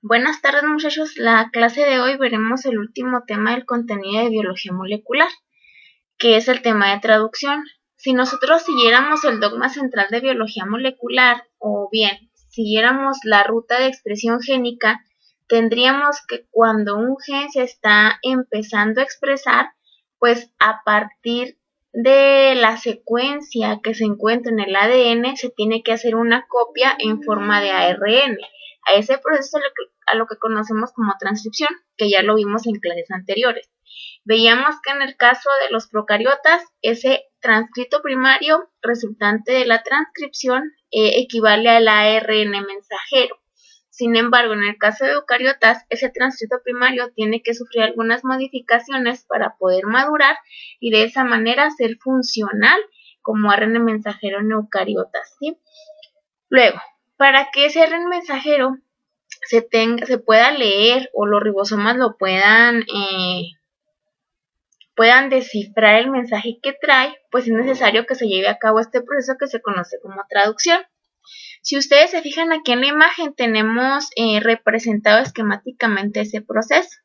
Buenas tardes, muchachos. La clase de hoy veremos el último tema del contenido de biología molecular, que es el tema de traducción. Si nosotros siguiéramos el dogma central de biología molecular, o bien siguiéramos la ruta de expresión génica, tendríamos que cuando un gen se está empezando a expresar, pues a partir de la secuencia que se encuentra en el ADN, se tiene que hacer una copia en forma de ARN. A ese proceso a lo que conocemos como transcripción, que ya lo vimos en clases anteriores. Veíamos que en el caso de los procariotas, ese transcrito primario resultante de la transcripción equivale al ARN mensajero. Sin embargo, en el caso de eucariotas, ese transcrito primario tiene que sufrir algunas modificaciones para poder madurar y de esa manera ser funcional como ARN mensajero en eucariotas, ¿sí? Luego, para que ese ARN mensajero se pueda leer o los ribosomas lo puedan descifrar el mensaje que trae, pues es necesario que se lleve a cabo este proceso que se conoce como traducción. Si ustedes se fijan aquí en la imagen, tenemos representado esquemáticamente ese proceso.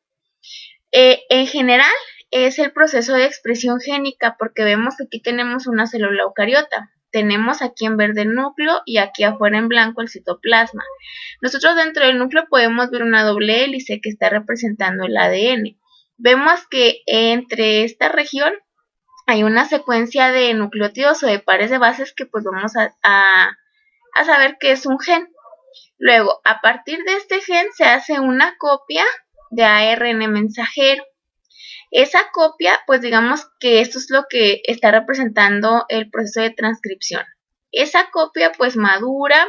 En general, es el proceso de expresión génica, porque vemos que aquí tenemos una célula eucariota. Tenemos aquí en verde el núcleo y aquí afuera en blanco el citoplasma. Nosotros dentro del núcleo podemos ver una doble hélice que está representando el ADN. Vemos que entre esta región hay una secuencia de nucleótidos o de pares de bases que pues vamos a saber que es un gen. Luego, a partir de este gen se hace una copia de ARN mensajero. Esa copia, pues digamos que esto es lo que está representando el proceso de transcripción. Esa copia pues madura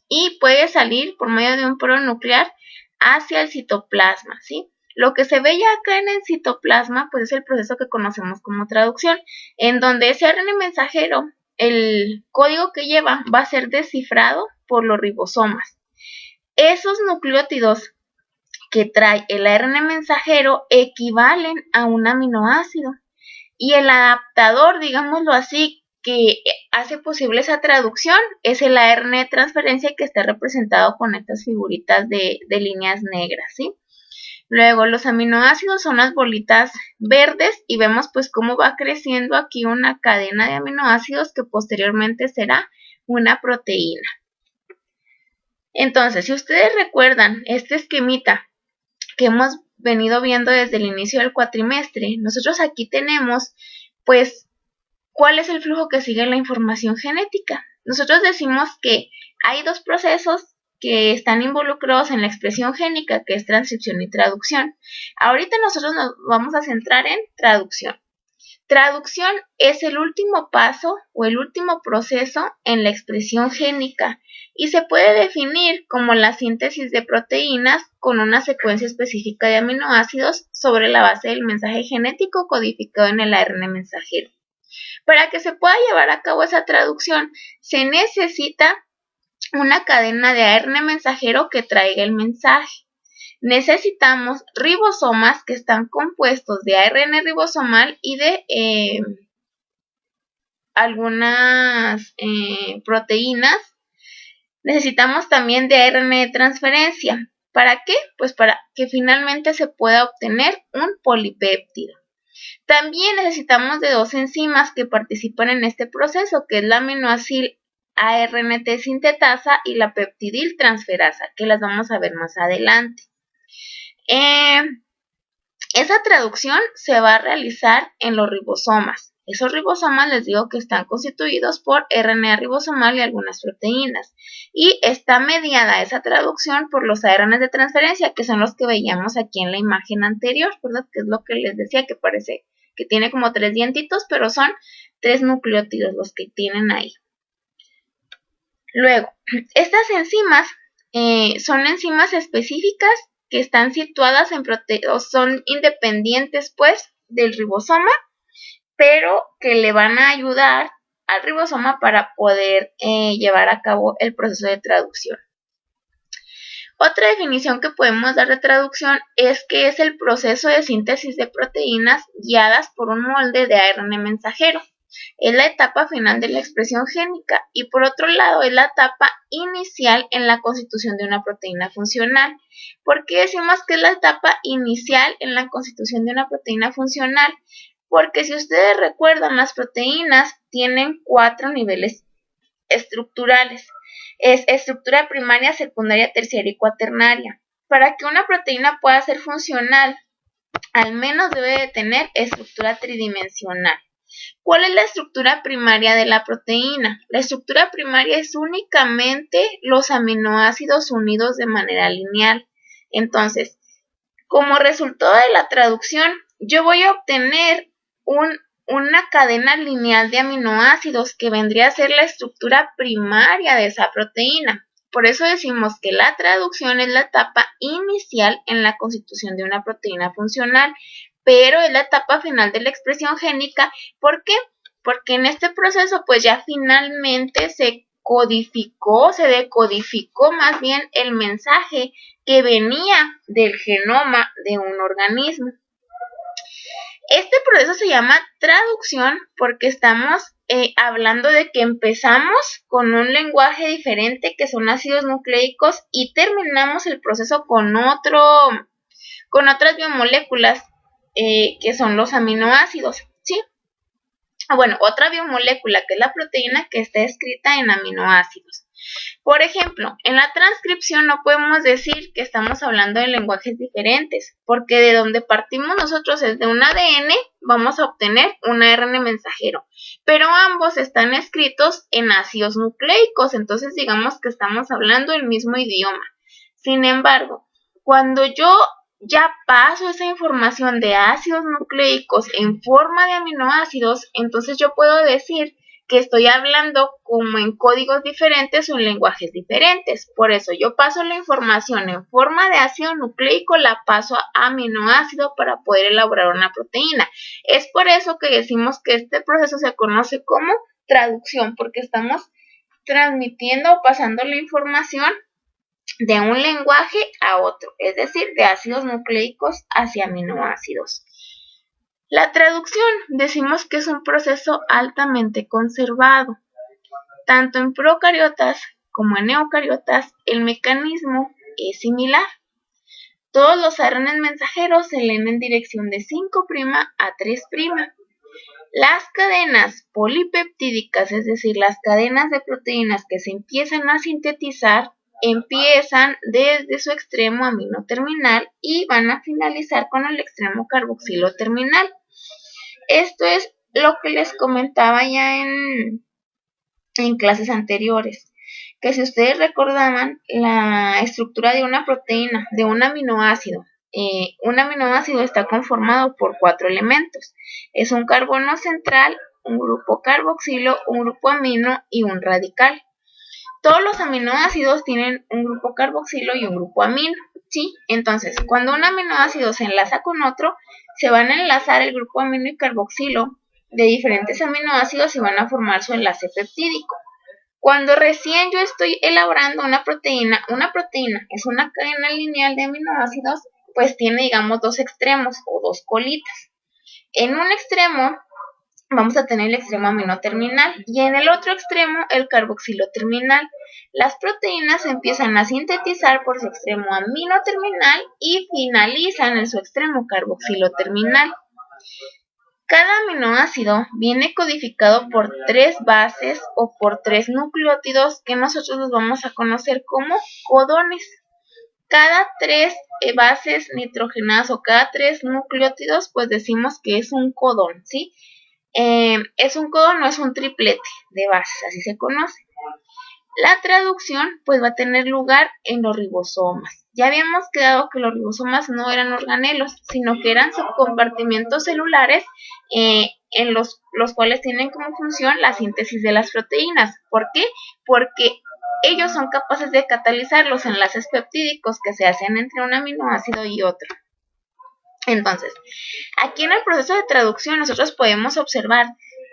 y puede salir por medio de un poro nuclear hacia el citoplasma, ¿sí? Lo que se ve ya acá en el citoplasma pues es el proceso que conocemos como traducción, en donde ese ARN mensajero, el código que lleva va a ser descifrado por los ribosomas. Esos nucleótidos que trae el ARN mensajero equivalen a un aminoácido y el adaptador, digámoslo así, que hace posible esa traducción es el ARN de transferencia que está representado con estas figuritas de líneas negras, ¿sí? Luego los aminoácidos son las bolitas verdes y vemos pues cómo va creciendo aquí una cadena de aminoácidos que posteriormente será una proteína. Entonces, si ustedes recuerdan este esquemita que hemos venido viendo desde el inicio del cuatrimestre, nosotros aquí tenemos, pues, ¿cuál es el flujo que sigue la información genética? Nosotros decimos que hay dos procesos que están involucrados en la expresión génica, que es transcripción y traducción. Ahorita nosotros nos vamos a centrar en traducción. Traducción es el último paso o el último proceso en la expresión génica y se puede definir como la síntesis de proteínas con una secuencia específica de aminoácidos sobre la base del mensaje genético codificado en el ARN mensajero. Para que se pueda llevar a cabo esa traducción, se necesita una cadena de ARN mensajero que traiga el mensaje. Necesitamos ribosomas que están compuestos de ARN ribosomal y de algunas proteínas. Necesitamos también de ARN de transferencia. ¿Para qué? Pues para que finalmente se pueda obtener un polipéptido. También necesitamos de dos enzimas que participan en este proceso, que es la aminoácido ARNT sintetasa y la peptidil transferasa, que las vamos a ver más adelante. Esa traducción se va a realizar en los ribosomas. Esos ribosomas les digo que están constituidos por RNA ribosomal y algunas proteínas. Y está mediada esa traducción por los ARNs de transferencia, que son los que veíamos aquí en la imagen anterior, ¿verdad? Que es lo que les decía, que parece que tiene como 3 dientitos, pero son 3 nucleótidos los que tienen ahí. Luego, estas enzimas son enzimas específicas que están situadas en proteínas, son independientes pues del ribosoma, pero que le van a ayudar al ribosoma para poder llevar a cabo el proceso de traducción. Otra definición que podemos dar de traducción es que es el proceso de síntesis de proteínas guiadas por un molde de ARN mensajero. Es la etapa final de la expresión génica y por otro lado es la etapa inicial en la constitución de una proteína funcional. ¿Por qué decimos que es la etapa inicial en la constitución de una proteína funcional? Porque si ustedes recuerdan, las proteínas tienen 4 niveles estructurales. Es estructura primaria, secundaria, terciaria y cuaternaria. Para que una proteína pueda ser funcional, al menos debe de tener estructura tridimensional. ¿Cuál es la estructura primaria de la proteína? La estructura primaria es únicamente los aminoácidos unidos de manera lineal. Entonces, como resultado de la traducción, yo voy a obtener una cadena lineal de aminoácidos que vendría a ser la estructura primaria de esa proteína. Por eso decimos que la traducción es la etapa inicial en la constitución de una proteína funcional, pero es la etapa final de la expresión génica. ¿Por qué? Porque en este proceso pues ya finalmente se decodificó más bien el mensaje que venía del genoma de un organismo. Este proceso se llama traducción porque estamos hablando de que empezamos con un lenguaje diferente que son ácidos nucleicos y terminamos el proceso con otras biomoléculas que son los aminoácidos, ¿sí? Bueno, otra biomolécula que es la proteína que está escrita en aminoácidos. Por ejemplo, en la transcripción no podemos decir que estamos hablando de lenguajes diferentes, porque de donde partimos nosotros es de un ADN, vamos a obtener un ARN mensajero, pero ambos están escritos en ácidos nucleicos, entonces digamos que estamos hablando el mismo idioma. Sin embargo, cuando yo ya paso esa información de ácidos nucleicos en forma de aminoácidos, entonces yo puedo decir que estoy hablando como en códigos diferentes o en lenguajes diferentes. Por eso yo paso la información en forma de ácido nucleico, la paso a aminoácido para poder elaborar una proteína. Es por eso que decimos que este proceso se conoce como traducción, porque estamos transmitiendo o pasando la información de un lenguaje a otro, es decir, de ácidos nucleicos hacia aminoácidos. La traducción decimos que es un proceso altamente conservado. Tanto en procariotas como en eucariotas, el mecanismo es similar. Todos los ARN mensajeros se leen en dirección de 5' a 3'. Las cadenas polipeptídicas, es decir, las cadenas de proteínas que se empiezan a sintetizar, empiezan desde su extremo amino terminal y van a finalizar con el extremo carboxilo terminal. Esto es lo que les comentaba ya en clases anteriores, que si ustedes recordaban la estructura de una proteína, de un aminoácido está conformado por 4 elementos. Es un carbono central, un grupo carboxilo, un grupo amino y un radical. Todos los aminoácidos tienen un grupo carboxilo y un grupo amino, ¿sí? Entonces, cuando un aminoácido se enlaza con otro, se van a enlazar el grupo amino y carboxilo de diferentes aminoácidos y van a formar su enlace peptídico. Cuando recién yo estoy elaborando una proteína es una cadena lineal de aminoácidos, pues tiene, digamos, 2 extremos o 2 colitas. En un extremo vamos a tener el extremo amino terminal y en el otro extremo el carboxilo terminal. Las proteínas empiezan a sintetizar por su extremo amino terminal y finalizan en su extremo carboxilo terminal. Cada aminoácido viene codificado por 3 bases o por 3 nucleótidos que nosotros los vamos a conocer como codones. Cada 3 bases nitrogenadas o cada 3 nucleótidos, pues decimos que es un codón, ¿sí? Es un codón, no es un triplete de bases, así se conoce. La traducción pues va a tener lugar en los ribosomas. Ya habíamos quedado que los ribosomas no eran organelos, sino que eran subcompartimentos celulares en los cuales tienen como función la síntesis de las proteínas. ¿Por qué? Porque ellos son capaces de catalizar los enlaces peptídicos que se hacen entre un aminoácido y otro. Entonces, aquí en el proceso de traducción nosotros podemos observar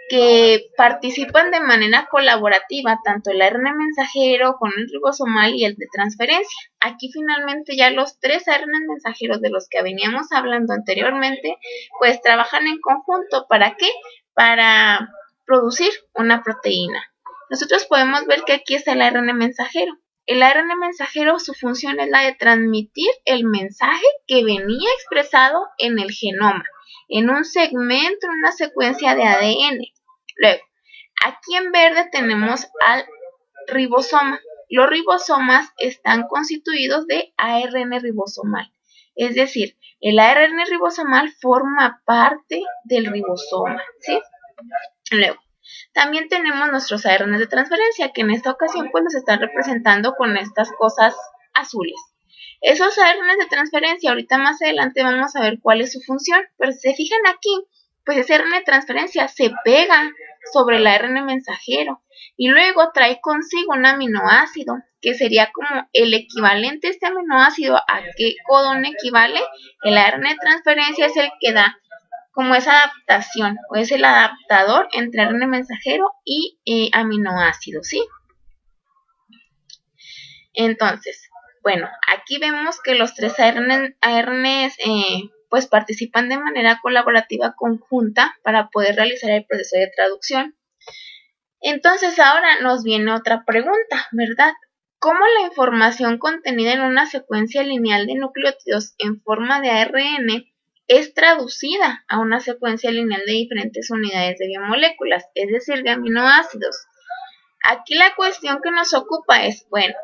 que participan de manera colaborativa tanto el ARN mensajero con el ribosomal y el de transferencia. Aquí finalmente ya los 3 ARN mensajeros de los que veníamos hablando anteriormente, pues trabajan en conjunto. ¿Para qué? Para producir una proteína. Nosotros podemos ver que aquí está el ARN mensajero. El ARN mensajero, su función es la de transmitir el mensaje que venía expresado en el genoma, en un segmento, en una secuencia de ADN. Luego, aquí en verde tenemos al ribosoma. Los ribosomas están constituidos de ARN ribosomal. Es decir, el ARN ribosomal forma parte del ribosoma, ¿sí? Luego, también tenemos nuestros ARN de transferencia, que en esta ocasión pues nos están representando con estas cosas azules. Esos ARN de transferencia, ahorita más adelante vamos a ver cuál es su función, pero si se fijan aquí, pues ese ARN de transferencia se pega sobre el ARN mensajero y luego trae consigo un aminoácido, que sería como el equivalente a este aminoácido. ¿A qué codón equivale? El ARN de transferencia es el que da como esa adaptación, o es el adaptador entre ARN mensajero y aminoácido, ¿sí? Entonces, bueno, aquí vemos que los tres ARNs pues participan de manera colaborativa conjunta para poder realizar el proceso de traducción. Entonces ahora nos viene otra pregunta, ¿verdad? ¿Cómo la información contenida en una secuencia lineal de nucleótidos en forma de ARN es traducida a una secuencia lineal de diferentes unidades de biomoléculas, es decir, de aminoácidos? Aquí la cuestión que nos ocupa es, bueno,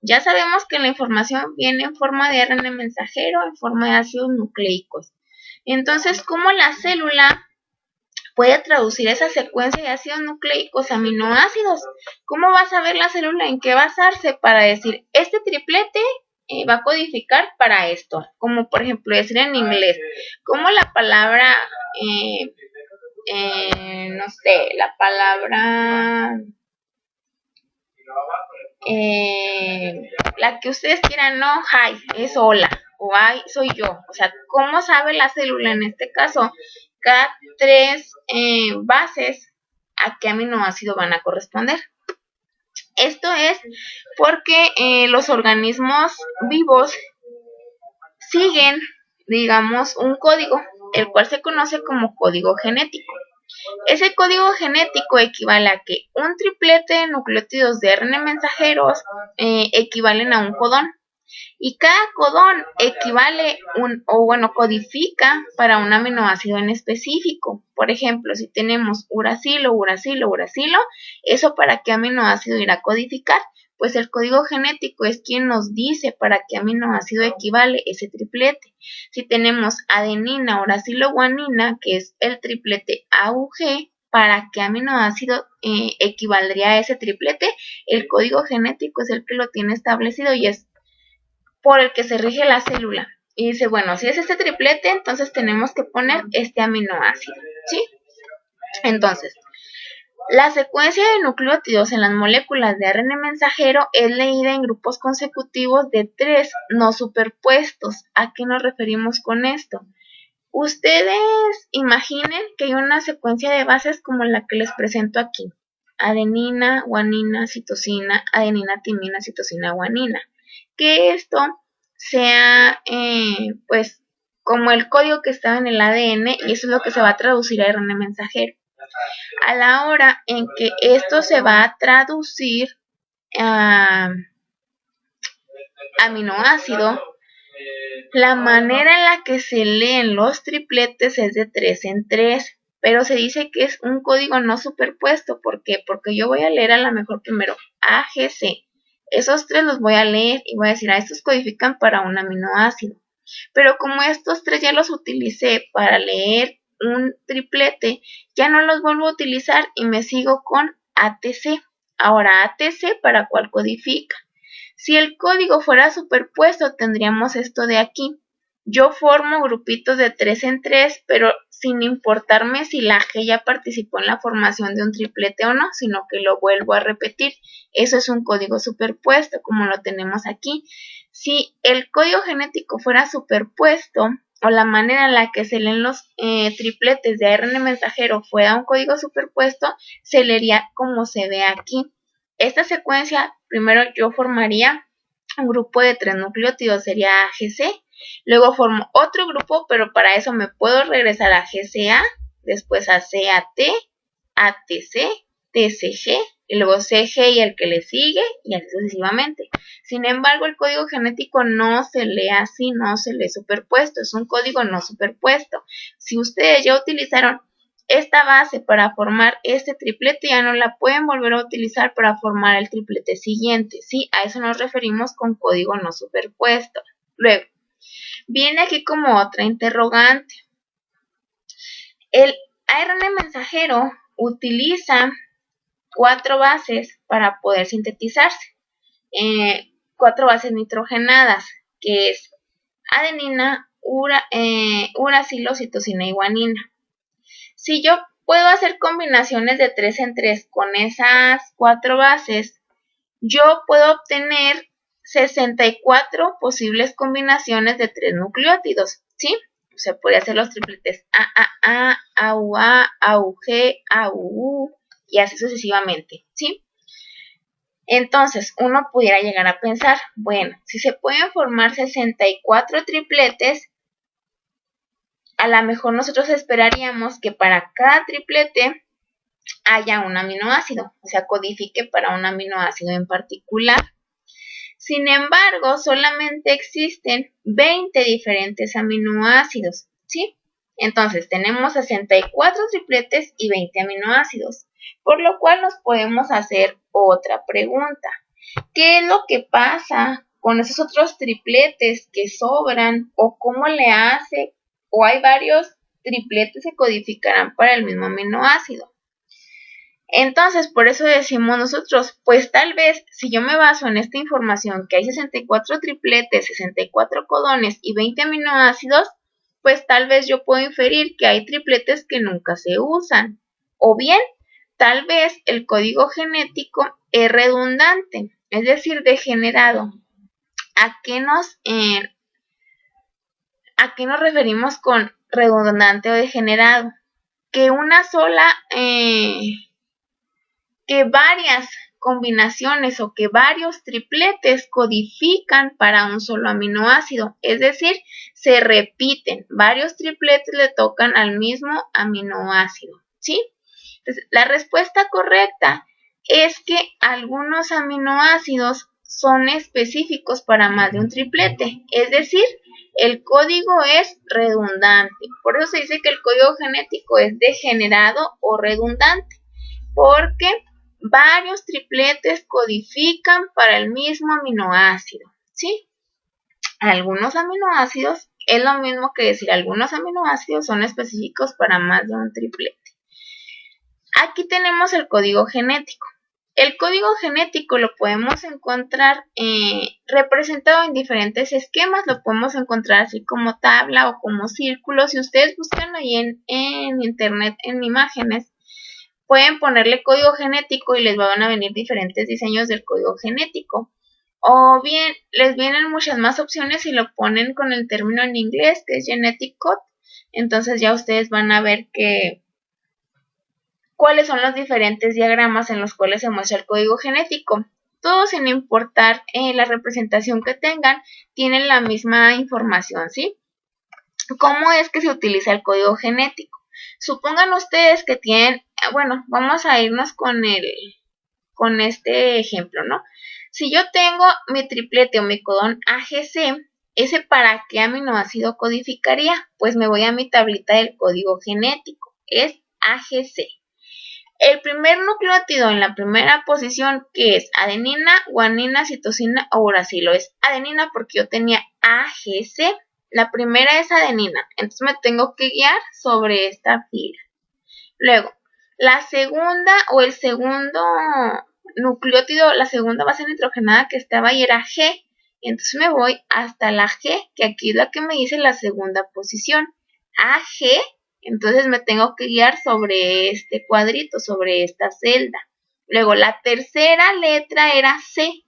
ya sabemos que la información viene en forma de ARN mensajero, en forma de ácidos nucleicos. Entonces, ¿cómo la célula puede traducir esa secuencia de ácidos nucleicos a aminoácidos? ¿Cómo va a saber la célula en qué basarse para decir, este triplete va a codificar para esto? Como por ejemplo decir en inglés, ¿cómo la palabra, no sé, la palabra... la que ustedes quieran, no, hi, es hola, o hi, soy yo. O sea, ¿cómo sabe la célula en este caso cada tres bases a qué aminoácido van a corresponder? Esto es porque los organismos vivos siguen, digamos, un código, el cual se conoce como código genético. Ese código genético equivale a que un triplete de nucleótidos de ARN mensajeros equivalen a un codón. Y cada codón equivale codifica para un aminoácido en específico. Por ejemplo, si tenemos uracilo, uracilo, uracilo, ¿eso para qué aminoácido irá a codificar? Pues el código genético es quien nos dice para qué aminoácido equivale ese triplete. Si tenemos adenina, uracilo, guanina, que es el triplete AUG, ¿para qué aminoácido equivaldría a ese triplete? El código genético es el que lo tiene establecido y es por el que se rige la célula. Y dice, bueno, si es este triplete, entonces tenemos que poner este aminoácido, ¿sí? Entonces, la secuencia de nucleótidos en las moléculas de ARN mensajero es leída en grupos consecutivos de 3 no superpuestos. ¿A qué nos referimos con esto? Ustedes imaginen que hay una secuencia de bases como la que les presento aquí. Adenina, guanina, citosina, adenina, timina, citosina, guanina. Que esto sea, pues, como el código que estaba en el ADN, y eso es lo que se va a traducir a ARN mensajero. A la hora en que esto se va a traducir a aminoácido, la manera en la que se leen los tripletes es de 3 en 3, pero se dice que es un código no superpuesto. ¿Por qué? Porque yo voy a leer a lo mejor primero AGC. Esos 3 los voy a leer y voy a decir, estos codifican para un aminoácido. Pero como estos 3 ya los utilicé para leer un triplete, ya no los vuelvo a utilizar y me sigo con ATC. Ahora, ATC, ¿para cuál codifica? Si el código fuera superpuesto, tendríamos esto de aquí. Yo formo grupitos de 3 en 3, pero sin importarme si la G ya participó en la formación de un triplete o no, sino que lo vuelvo a repetir. Eso es un código superpuesto, como lo tenemos aquí. Si el código genético fuera superpuesto, o la manera en la que se leen los tripletes de ARN mensajero fuera un código superpuesto, se leería como se ve aquí. Esta secuencia, primero yo formaría un grupo de 3 nucleótidos, sería AGC. Luego formo otro grupo, pero para eso me puedo regresar a GCA, después a CAT, ATC, TCG, y luego CG y el que le sigue, y así sucesivamente. Sin embargo, el código genético no se lee así, no se lee superpuesto, es un código no superpuesto. Si ustedes ya utilizaron esta base para formar este triplete, ya no la pueden volver a utilizar para formar el triplete siguiente, ¿sí? A eso nos referimos con código no superpuesto. Luego, viene aquí como otra interrogante. El ARN mensajero utiliza 4 bases para poder sintetizarse. 4 bases nitrogenadas, que es adenina, uracilo, citosina y guanina. Si yo puedo hacer combinaciones de 3 en 3 con esas 4 bases, yo puedo obtener 64 posibles combinaciones de 3 nucleótidos, ¿sí? Se puede hacer los tripletes AAA, AUA, AUG, AUU y así sucesivamente, ¿sí? Entonces, uno pudiera llegar a pensar, bueno, si se pueden formar 64 tripletes, a lo mejor nosotros esperaríamos que para cada triplete haya un aminoácido, o sea, codifique para un aminoácido en particular. Sin embargo, solamente existen 20 diferentes aminoácidos, ¿sí? Entonces, tenemos 64 tripletes y 20 aminoácidos, por lo cual nos podemos hacer otra pregunta. ¿Qué es lo que pasa con esos otros tripletes que sobran? ¿O cómo le hace? ¿O hay varios tripletes que codificarán para el mismo aminoácido? Entonces, por eso decimos nosotros, pues tal vez si yo me baso en esta información que hay 64 tripletes, 64 codones y 20 aminoácidos, pues tal vez yo puedo inferir que hay tripletes que nunca se usan. O bien, tal vez el código genético es redundante, es decir, degenerado. ¿A qué nos referimos con redundante o degenerado? Que una sola... que varias combinaciones o que varios tripletes codifican para un solo aminoácido, es decir, se repiten, varios tripletes le tocan al mismo aminoácido, ¿sí? Entonces, la respuesta correcta es que algunos aminoácidos son específicos para más de un triplete, es decir, el código es redundante, por eso se dice que el código genético es degenerado o redundante, porque varios tripletes codifican para el mismo aminoácido, ¿sí? Algunos aminoácidos es lo mismo que decir algunos aminoácidos son específicos para más de un triplete. Aquí tenemos el código genético. El código genético lo podemos encontrar representado en diferentes esquemas, lo podemos encontrar así como tabla o como círculo. Si ustedes buscan ahí en internet en imágenes, pueden ponerle código genético y les van a venir diferentes diseños del código genético. O bien, les vienen muchas más opciones si lo ponen con el término en inglés, que es Genetic Code. Entonces ya ustedes van a ver cuáles son los diferentes diagramas en los cuales se muestra el código genético. Todos, sin importar la representación que tengan, tienen la misma información, ¿sí? ¿Cómo es que se utiliza el código genético? Supongan ustedes que tienen, bueno, vamos a irnos con este ejemplo, ¿no? Si yo tengo mi triplete o mi codón AGC, ¿ese para qué aminoácido codificaría? Pues me voy a mi tablita del código genético, es AGC. El primer nucleótido en la primera posición, que es adenina, guanina, citosina o uracilo, es adenina porque yo tenía AGC. La primera es adenina, entonces me tengo que guiar sobre esta fila. Luego, la segunda o el segundo nucleótido, la segunda base nitrogenada que estaba ahí era G. Entonces me voy hasta la G, que aquí es la que me dice la segunda posición. AG, entonces me tengo que guiar sobre este cuadrito, sobre esta celda. Luego, la tercera letra era C.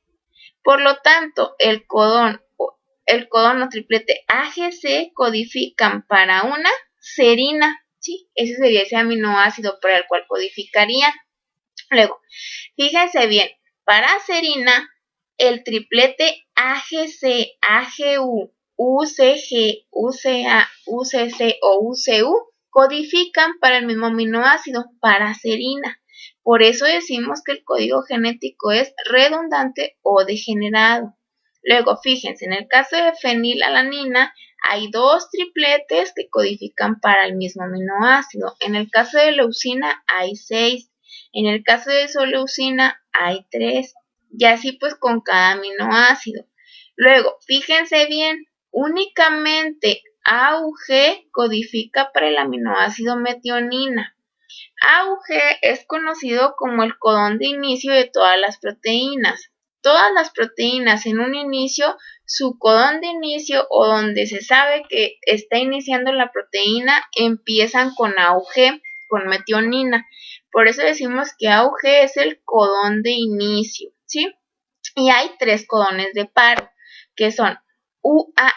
Por lo tanto, el codón o triplete AGC codifican para una serina, ¿sí? Ese sería ese aminoácido para el cual codificarían. Luego, fíjense bien, para serina, el triplete AGC, AGU, UCG, UCA, UCC o UCU codifican para el mismo aminoácido, para serina. Por eso decimos que el código genético es redundante o degenerado. Luego, fíjense, en el caso de fenilalanina hay 2 tripletes que codifican para el mismo aminoácido. En el caso de leucina hay 6. En el caso de isoleucina hay 3. Y así pues con cada aminoácido. Luego, fíjense bien, únicamente AUG codifica para el aminoácido metionina. AUG es conocido como el codón de inicio de todas las proteínas. Todas las proteínas en un inicio, su codón de inicio o donde se sabe que está iniciando la proteína, empiezan con AUG, con metionina. Por eso decimos que AUG es el codón de inicio, ¿sí? Y hay 3 codones de paro, que son UAA,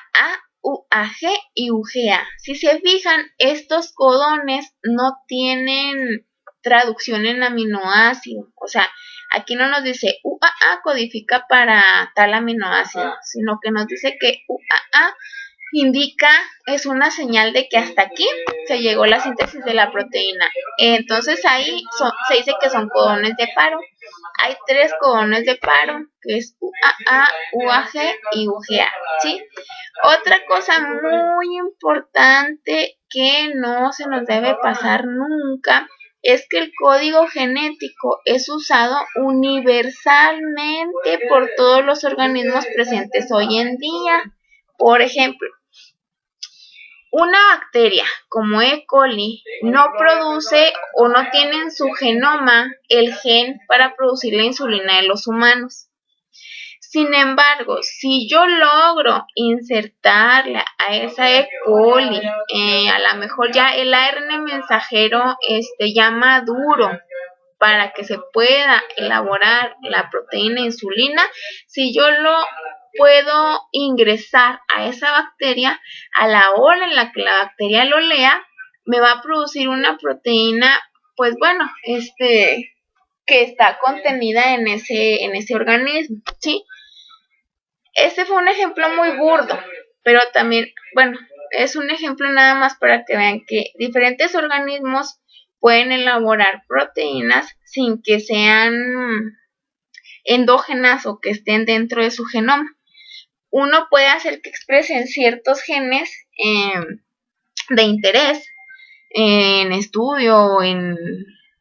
UAG y UGA. Si se fijan, estos codones no tienen traducción en aminoácido. O sea, aquí no nos dice UAA codifica para tal aminoácido, sino que nos dice que UAA indica, es una señal de que hasta aquí se llegó la síntesis de la proteína. Entonces ahí se dice que son codones de paro. Hay 3 codones de paro, que es UAA, UAG y UGA, ¿sí? Otra cosa muy importante que no se nos debe pasar nunca es que el código genético es usado universalmente por todos los organismos presentes hoy en día. Por ejemplo, una bacteria como E. coli no produce o no tiene en su genoma el gen para producir la insulina de los humanos. Sin embargo, si yo logro insertarle a esa E. coli, a lo mejor ya el ARN mensajero ya maduro para que se pueda elaborar la proteína insulina, si yo lo puedo ingresar a esa bacteria, a la hora en la que la bacteria lo lea, me va a producir una proteína, pues bueno, que está contenida en ese organismo, ¿sí? Este fue un ejemplo muy burdo, pero también, bueno, es un ejemplo nada más para que vean que diferentes organismos pueden elaborar proteínas sin que sean endógenas o que estén dentro de su genoma. Uno puede hacer que expresen ciertos genes de interés en estudio o en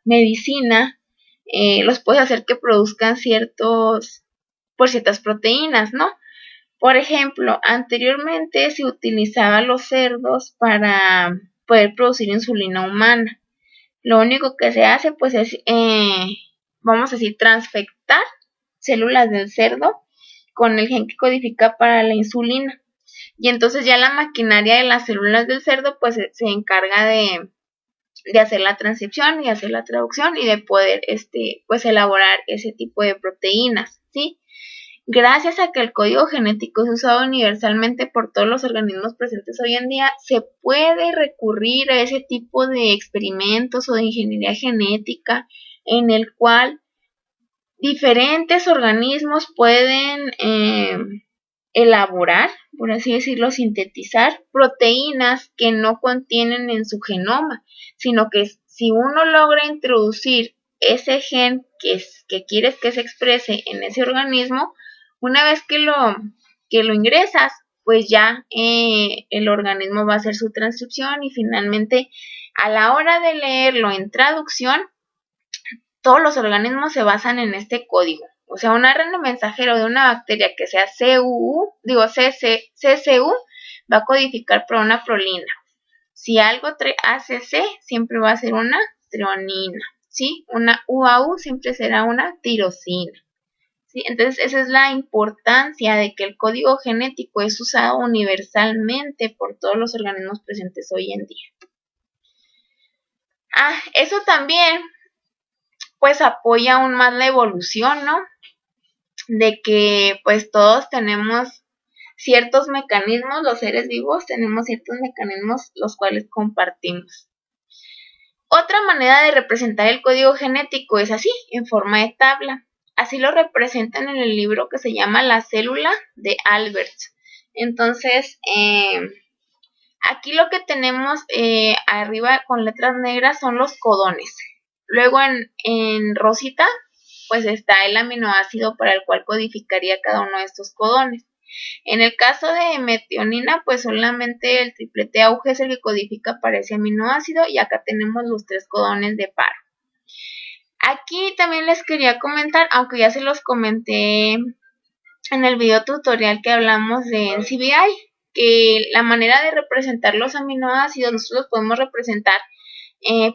medicina, los puede hacer que produzcan ciertas proteínas, ¿no? Por ejemplo, anteriormente se utilizaban los cerdos para poder producir insulina humana. Lo único que se hace pues es, vamos a decir, transfectar células del cerdo con el gen que codifica para la insulina. Y entonces ya la maquinaria de las células del cerdo pues se encarga de hacer la transcripción y hacer la traducción y de poder pues elaborar ese tipo de proteínas, ¿sí? Gracias a que el código genético es usado universalmente por todos los organismos presentes hoy en día, se puede recurrir a ese tipo de experimentos o de ingeniería genética en el cual diferentes organismos pueden elaborar, por así decirlo, sintetizar proteínas que no contienen en su genoma, sino que si uno logra introducir ese gen que quieres que se exprese en ese organismo, una vez que lo ingresas, pues ya el organismo va a hacer su transcripción y finalmente a la hora de leerlo en traducción, todos los organismos se basan en este código. O sea, un ARN mensajero de una bacteria que sea CCU va a codificar para una prolina. Si algo trae ACC, siempre va a ser una treonina, ¿sí? Una UAU siempre será una tirosina. ¿Sí? Entonces, esa es la importancia de que el código genético es usado universalmente por todos los organismos presentes hoy en día. Eso también, pues, apoya aún más la evolución, ¿no? De que, pues, todos tenemos ciertos mecanismos, los seres vivos tenemos ciertos mecanismos los cuales compartimos. Otra manera de representar el código genético es así, en forma de tabla. Así lo representan en el libro que se llama La célula de Albert. Entonces, Aquí lo que tenemos arriba con letras negras son los codones. Luego en rosita pues está el aminoácido para el cual codificaría cada uno de estos codones. En el caso de metionina, pues solamente el triplete auge es el que codifica para ese aminoácido y acá tenemos los 3 codones de paro. Aquí también les quería comentar, aunque ya se los comenté en el video tutorial que hablamos de NCBI, que la manera de representar los aminoácidos nosotros los podemos representar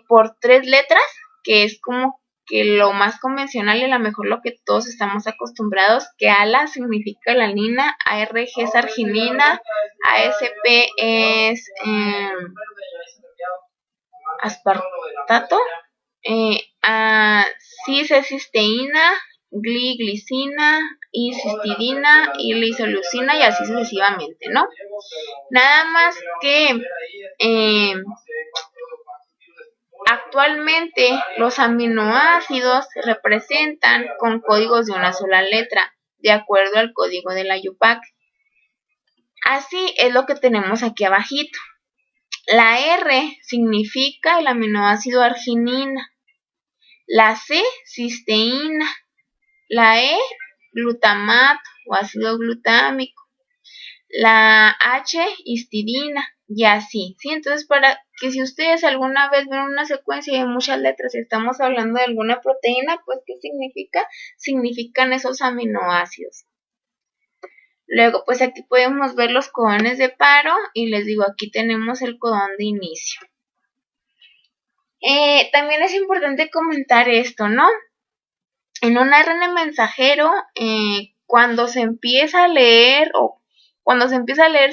por 3 letras, que es como que lo más convencional y a lo mejor lo que todos estamos acostumbrados, que ALA significa alanina, ARG es arginina, ASP es aspartato, cis es cisteína, glicina y cistidina y lisolucina y así sucesivamente, ¿no? Nada más que actualmente los aminoácidos se representan con códigos de una sola letra, de acuerdo al código de la UPAC. Así es lo que tenemos aquí abajito. La R significa el aminoácido arginina, la C cisteína, la E glutamato o ácido glutámico, la H histidina y así, ¿sí? Entonces, para que si ustedes alguna vez ven una secuencia de muchas letras y estamos hablando de alguna proteína, pues ¿qué significa? Significan esos aminoácidos. Luego, pues aquí podemos ver los codones de paro y les digo, aquí tenemos el codón de inicio. También es importante comentar esto, ¿no? En un ARN mensajero, cuando se empieza a leer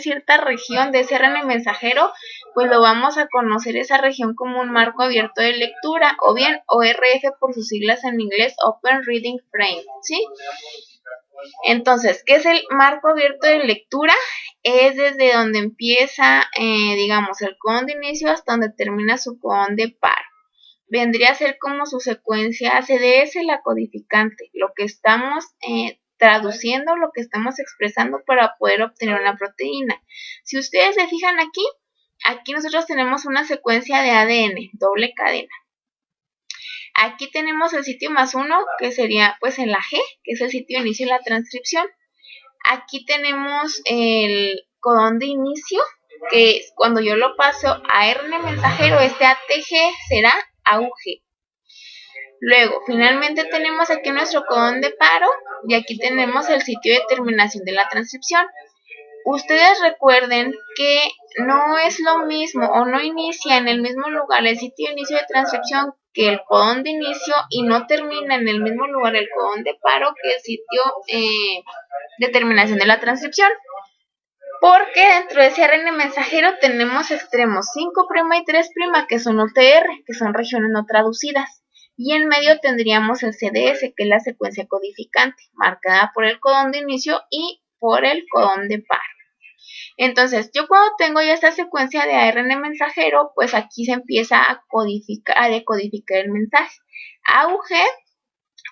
cierta región de ese ARN mensajero, pues lo vamos a conocer esa región como un marco abierto de lectura, o bien ORF por sus siglas en inglés, Open Reading Frame, ¿sí? Entonces, ¿qué es el marco abierto de lectura? Es desde donde empieza, digamos, el codón de inicio hasta donde termina su codón de paro. Vendría a ser como su secuencia CDS, la codificante, lo que estamos traduciendo, lo que estamos expresando para poder obtener una proteína. Si ustedes se fijan aquí nosotros tenemos una secuencia de ADN, doble cadena. Aquí tenemos el sitio +1, que sería pues en la G, que es el sitio de inicio de la transcripción. Aquí tenemos el codón de inicio, que cuando yo lo paso a ARN mensajero, este ATG será AUG. Luego, finalmente tenemos aquí nuestro codón de paro y aquí tenemos el sitio de terminación de la transcripción. Ustedes recuerden que no es lo mismo o no inicia en el mismo lugar el sitio de inicio de transcripción que el codón de inicio y no termina en el mismo lugar el codón de paro que el sitio de terminación de la transcripción. Porque dentro de ese ARN mensajero tenemos extremos 5' y 3', que son UTR, que son regiones no traducidas. Y en medio tendríamos el CDS, que es la secuencia codificante, marcada por el codón de inicio y por el codón de paro. Entonces, yo cuando tengo ya esta secuencia de ARN mensajero, pues aquí se empieza a decodificar el mensaje. AUG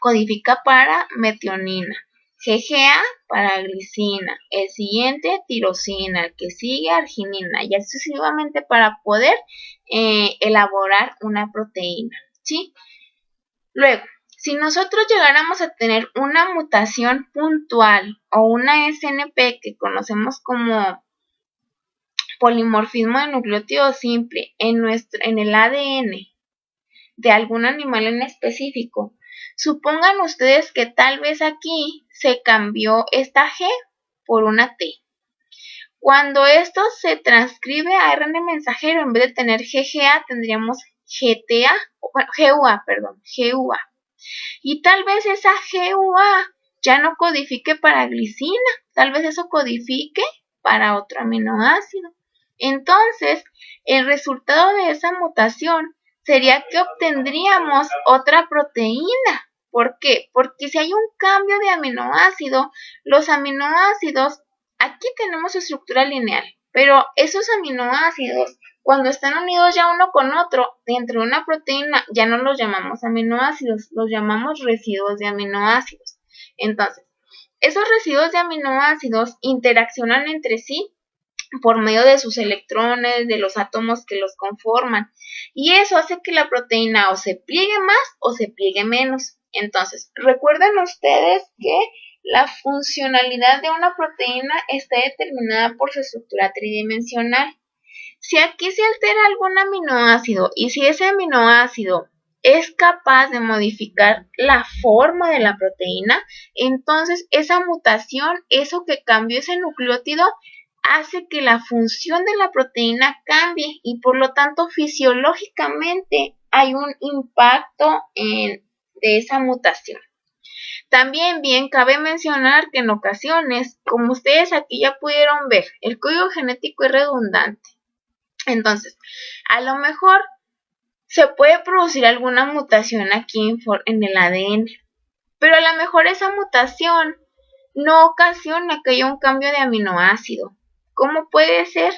codifica para metionina, GGA para glicina, el siguiente tirosina, el que sigue arginina, y así sucesivamente para poder elaborar una proteína, ¿sí? Luego, si nosotros llegáramos a tener una mutación puntual o una SNP que conocemos como polimorfismo de nucleótido simple en el ADN de algún animal en específico, supongan ustedes que tal vez aquí se cambió esta G por una T. Cuando esto se transcribe a ARN mensajero, en vez de tener GGA, tendríamos GUA. Y tal vez esa GUA ya no codifique para glicina, tal vez eso codifique para otro aminoácido. Entonces, el resultado de esa mutación sería que obtendríamos otra proteína. ¿Por qué? Porque si hay un cambio de aminoácido, los aminoácidos, aquí tenemos su estructura lineal, pero esos aminoácidos, cuando están unidos ya uno con otro dentro de una proteína, ya no los llamamos aminoácidos, los llamamos residuos de aminoácidos. Entonces, esos residuos de aminoácidos interaccionan entre sí por medio de sus electrones, de los átomos que los conforman. Y eso hace que la proteína o se pliegue más o se pliegue menos. Entonces, recuerden ustedes que la funcionalidad de una proteína está determinada por su estructura tridimensional. Si aquí se altera algún aminoácido y si ese aminoácido es capaz de modificar la forma de la proteína, entonces esa mutación, eso que cambió ese nucleótido, hace que la función de la proteína cambie y por lo tanto fisiológicamente hay un impacto de esa mutación. También bien cabe mencionar que en ocasiones, como ustedes aquí ya pudieron ver, el código genético es redundante. Entonces, a lo mejor se puede producir alguna mutación aquí en el ADN, pero a lo mejor esa mutación no ocasiona que haya un cambio de aminoácido. ¿Cómo puede ser?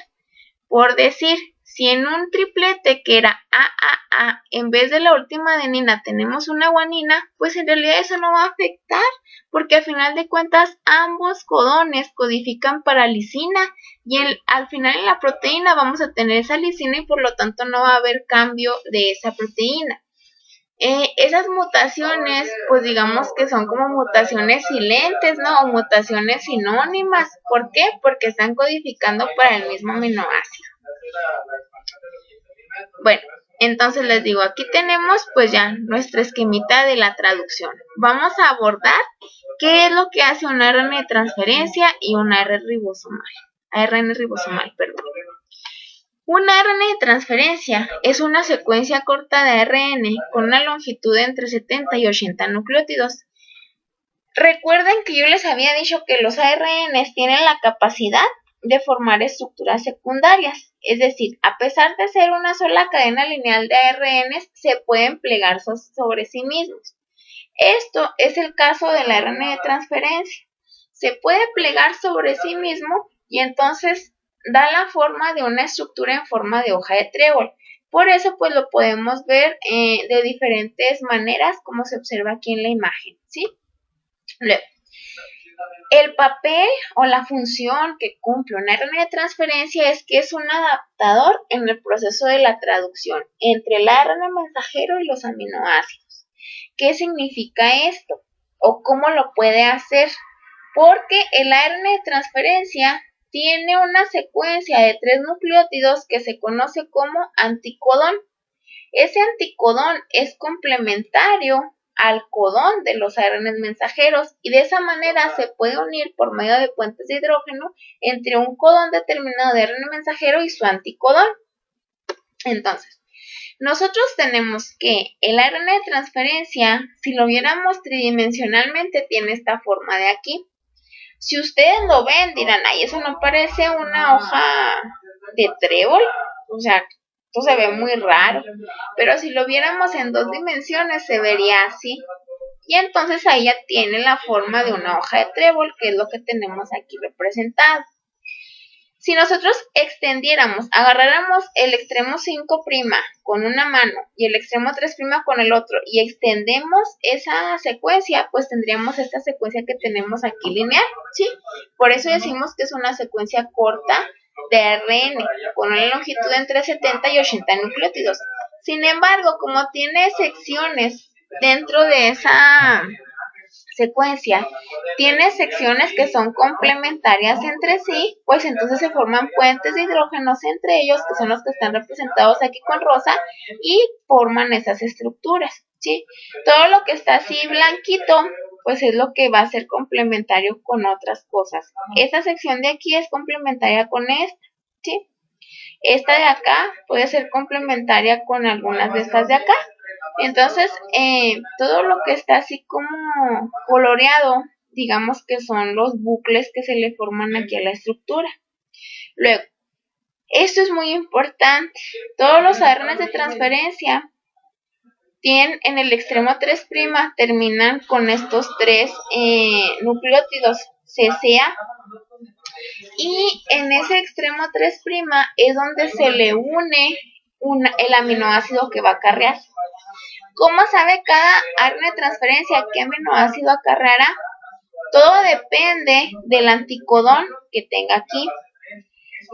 Por decir, si en un triplete que era AAA, en vez de la última adenina tenemos una guanina, pues en realidad eso no va a afectar, porque al final de cuentas ambos codones codifican para lisina y al final en la proteína vamos a tener esa lisina y por lo tanto no va a haber cambio de esa proteína. Esas mutaciones, pues digamos que son como mutaciones silentes, ¿no? O mutaciones sinónimas. ¿Por qué? Porque están codificando para el mismo aminoácido. Bueno, entonces les digo, aquí tenemos pues ya nuestra esquemita de la traducción. Vamos a abordar qué es lo que hace una ARN de transferencia y una ARN ribosomal, perdón. Una ARN de transferencia es una secuencia corta de ARN con una longitud de entre 70 y 80 nucleótidos. Recuerden que yo les había dicho que los ARNs tienen la capacidad de formar estructuras secundarias, es decir, a pesar de ser una sola cadena lineal de ARNs, se pueden plegar sobre sí mismos. Esto es el caso de la ARN de transferencia. Se puede plegar sobre sí mismo y entonces da la forma de una estructura en forma de hoja de trébol. Por eso pues lo podemos ver de diferentes maneras como se observa aquí en la imagen, ¿sí? Luego, el papel o la función que cumple una ARN de transferencia es que es un adaptador en el proceso de la traducción entre el ARN mensajero y los aminoácidos. ¿Qué significa esto? ¿O cómo lo puede hacer? Porque el ARN de transferencia tiene una secuencia de 3 nucleótidos que se conoce como anticodón. Ese anticodón es complementario al codón de los ARN mensajeros y de esa manera se puede unir por medio de puentes de hidrógeno entre un codón determinado de ARN mensajero y su anticodón. Entonces, nosotros tenemos que el ARN de transferencia, si lo viéramos tridimensionalmente, tiene esta forma de aquí. Si ustedes lo ven, dirán, ay, eso no parece una hoja de trébol, o sea, esto se ve muy raro, pero si lo viéramos en 2 dimensiones se vería así. Y entonces ahí ya tiene la forma de una hoja de trébol, que es lo que tenemos aquí representado. Si nosotros extendiéramos, agarráramos el extremo 5' con una mano y el extremo 3' con el otro y extendemos esa secuencia, pues tendríamos esta secuencia que tenemos aquí lineal, ¿sí? Por eso decimos que es una secuencia corta de ARN con una longitud entre 70 y 80 nucleótidos. Sin embargo, como tiene secciones dentro de esa secuencia, tiene secciones que son complementarias entre sí, pues entonces se forman puentes de hidrógenos entre ellos, que son los que están representados aquí con rosa, y forman esas estructuras, ¿sí? Todo lo que está así blanquito, pues es lo que va a ser complementario con otras cosas. Esta sección de aquí es complementaria con esta, ¿sí? Esta de acá puede ser complementaria con algunas de estas de acá. Entonces, todo lo que está así como coloreado, digamos que son los bucles que se le forman aquí a la estructura. Luego, esto es muy importante. Todos los ARNs de transferencia tienen en el extremo 3' terminan con estos 3 nucleótidos CCA. Y en ese extremo 3' es donde se le une el aminoácido que va a acarrear. ¿Cómo sabe cada ARN de transferencia qué aminoácido acarreará? Todo depende del anticodón que tenga aquí.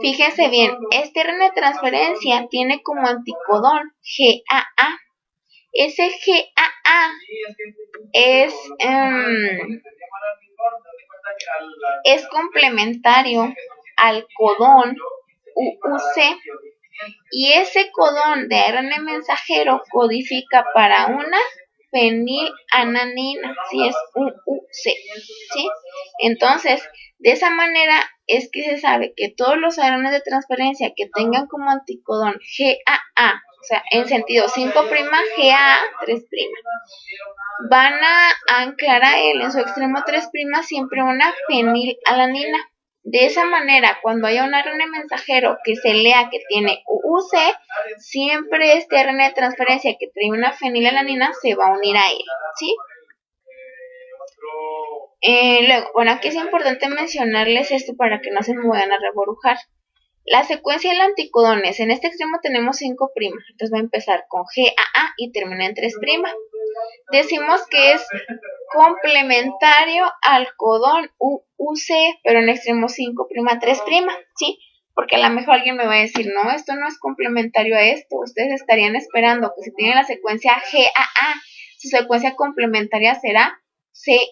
Fíjense bien, este RNA de transferencia tiene como anticodón GAA. Ese GAA es complementario al codón UUC, y ese codón de ARN mensajero codifica para una fenilananina, si es UUC, ¿sí? Entonces, de ' esa manera es que se sabe que todos los ARN de transferencia que tengan como anticodón GAA, o sea, en sentido 5', GAA 3', van a anclar a él en su extremo 3' siempre una fenilalanina. De esa manera, cuando haya un ARN mensajero que se lea que tiene UUC, siempre este ARN de transferencia que trae una fenilalanina se va a unir a él, ¿sí? Luego, bueno, aquí es importante mencionarles esto para que no se me vayan a reborujar. La secuencia de anticodones, en este extremo tenemos 5', entonces va a empezar con GAA y termina en 3'. Decimos que es complementario al codón UUC, pero en extremo 5', 3', ¿sí? Porque a lo mejor alguien me va a decir, no, esto no es complementario a esto. Ustedes estarían esperando que si tienen la secuencia GAA, su secuencia complementaria será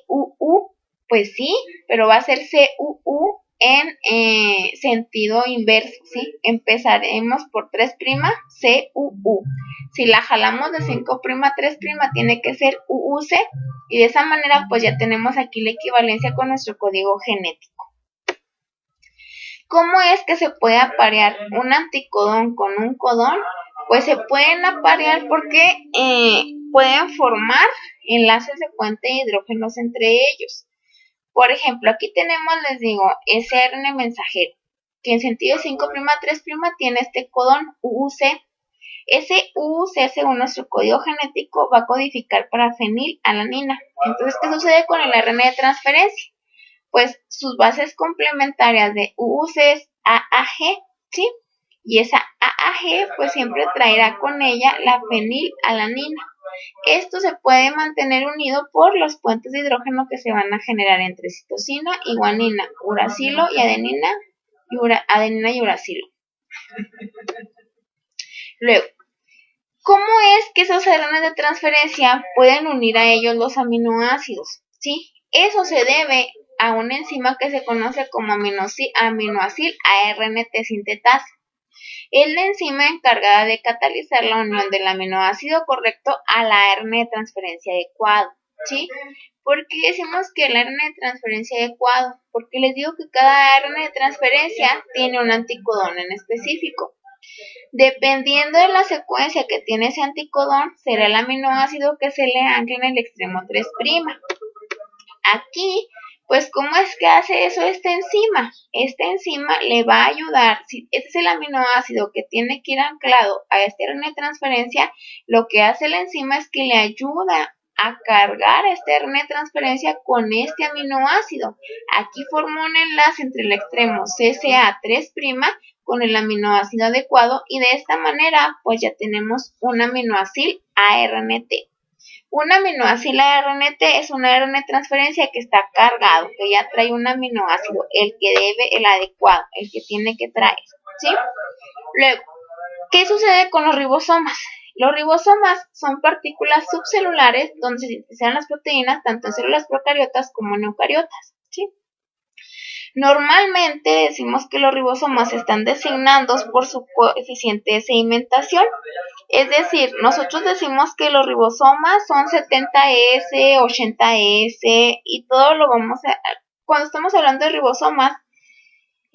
CUU. Pues sí, pero va a ser CUU en sentido inverso, ¿sí? Empezaremos por 3', CUU. Si la jalamos de 5', 3', tiene que ser UUC, y de esa manera pues ya tenemos aquí la equivalencia con nuestro código genético. ¿Cómo es que se puede aparear un anticodón con un codón? Pues se pueden aparear porque pueden formar enlaces de puente de hidrógenos entre ellos. Por ejemplo, aquí tenemos, les digo, ese ARN mensajero, que en sentido 5', 3' tiene este codón UUC. Ese UUC, según nuestro código genético, va a codificar para fenilalanina. Entonces, ¿qué sucede con el ARN de transferencia? Pues sus bases complementarias de UUC es AAG, ¿sí? Y esa AAG pues siempre traerá con ella la fenilalanina. Esto se puede mantener unido por los puentes de hidrógeno que se van a generar entre citosina y guanina, uracilo y adenina y uracilo. Luego, ¿cómo es que esos ARN de transferencia pueden unir a ellos los aminoácidos? ¿Sí? Eso se debe a una enzima que se conoce como aminoacil ARNT sintetasa. Es la enzima encargada de catalizar la unión del aminoácido correcto al ARN de transferencia adecuado, ¿sí? ¿Por qué decimos que el ARN de transferencia adecuado? Porque les digo que cada ARN de transferencia tiene un anticodón en específico. Dependiendo de la secuencia que tiene ese anticodón, será el aminoácido que se le ancla en el extremo 3'. Aquí, pues, ¿cómo es que hace eso esta enzima? Esta enzima le va a ayudar, si este es el aminoácido que tiene que ir anclado a este ARN de transferencia, lo que hace la enzima es que le ayuda a cargar este ARN de transferencia con este aminoácido. Aquí forma un enlace entre el extremo CCA3' con el aminoácido adecuado, y de esta manera, pues ya tenemos un aminoacil ARNT. Un aminoácido ARNT es un ARN de transferencia que está cargado, que ya trae un aminoácido, el que debe, el adecuado, el que tiene que traer, ¿sí? Luego, ¿qué sucede con los ribosomas? Los ribosomas son partículas subcelulares donde se sintetizan las proteínas tanto en células procariotas como en eucariotas, ¿sí? Normalmente decimos que los ribosomas están designados por su coeficiente de sedimentación. Es decir, nosotros decimos que los ribosomas son 70S, 80S y todo lo vamos a... Cuando estamos hablando de ribosomas,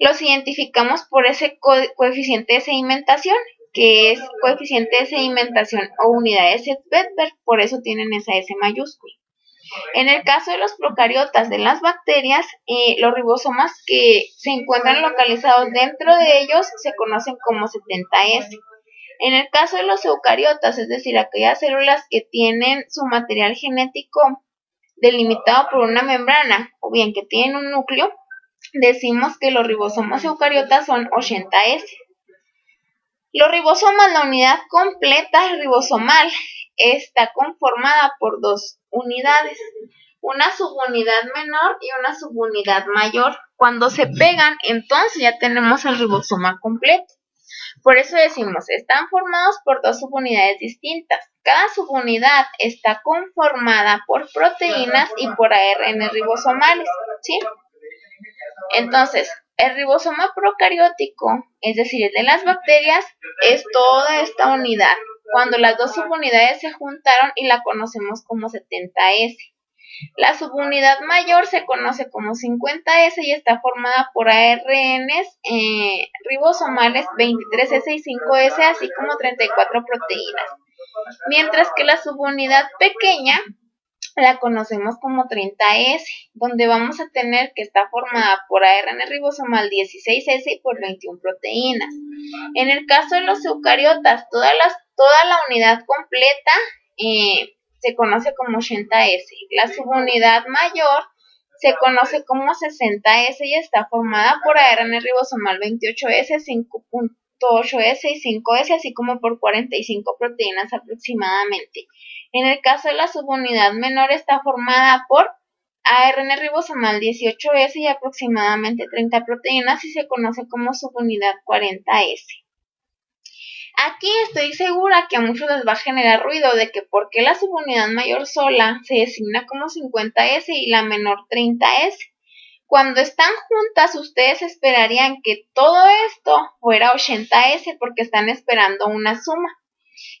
los identificamos por ese coeficiente de sedimentación, que es coeficiente de sedimentación o unidad de Seth-Vedberg, por eso tienen esa S mayúscula. En el caso de los procariotas de las bacterias, los ribosomas que se encuentran localizados dentro de ellos se conocen como 70S. En el caso de los eucariotas, es decir, aquellas células que tienen su material genético delimitado por una membrana o bien que tienen un núcleo, decimos que los ribosomas eucariotas son 80S. Los ribosomas, la unidad completa ribosomal, está conformada por dos unidades. una subunidad menor y una subunidad mayor. Cuando se pegan, entonces ya tenemos el ribosoma completo. Por eso decimos, están formados por dos subunidades distintas. Cada subunidad está conformada por proteínas y por ARN ribosomales, ¿sí? Entonces, el ribosoma procariótico, es decir, el de las bacterias, es toda esta unidad, cuando las dos subunidades se juntaron y la conocemos como 70S. La subunidad mayor se conoce como 50S y está formada por ARNs ribosomales 23S y 5S, así como 34 proteínas. Mientras que la subunidad pequeña la conocemos como 30S, donde vamos a tener que está formada por ARN ribosomal 16S y por 21 proteínas. En el caso de los eucariotas, toda la unidad completa se conoce como 80S. La subunidad mayor se conoce como 60S y está formada por ARN ribosomal 28S, 5.8S y 5S, así como por 45 proteínas aproximadamente. En el caso de la subunidad menor está formada por ARN ribosomal 18S y aproximadamente 30 proteínas y se conoce como subunidad 40S. Aquí estoy segura que a muchos les va a generar ruido de que por qué la subunidad mayor sola se designa como 50S y la menor 30S. Cuando están juntas, ustedes esperarían que todo esto fuera 80S porque están esperando una suma.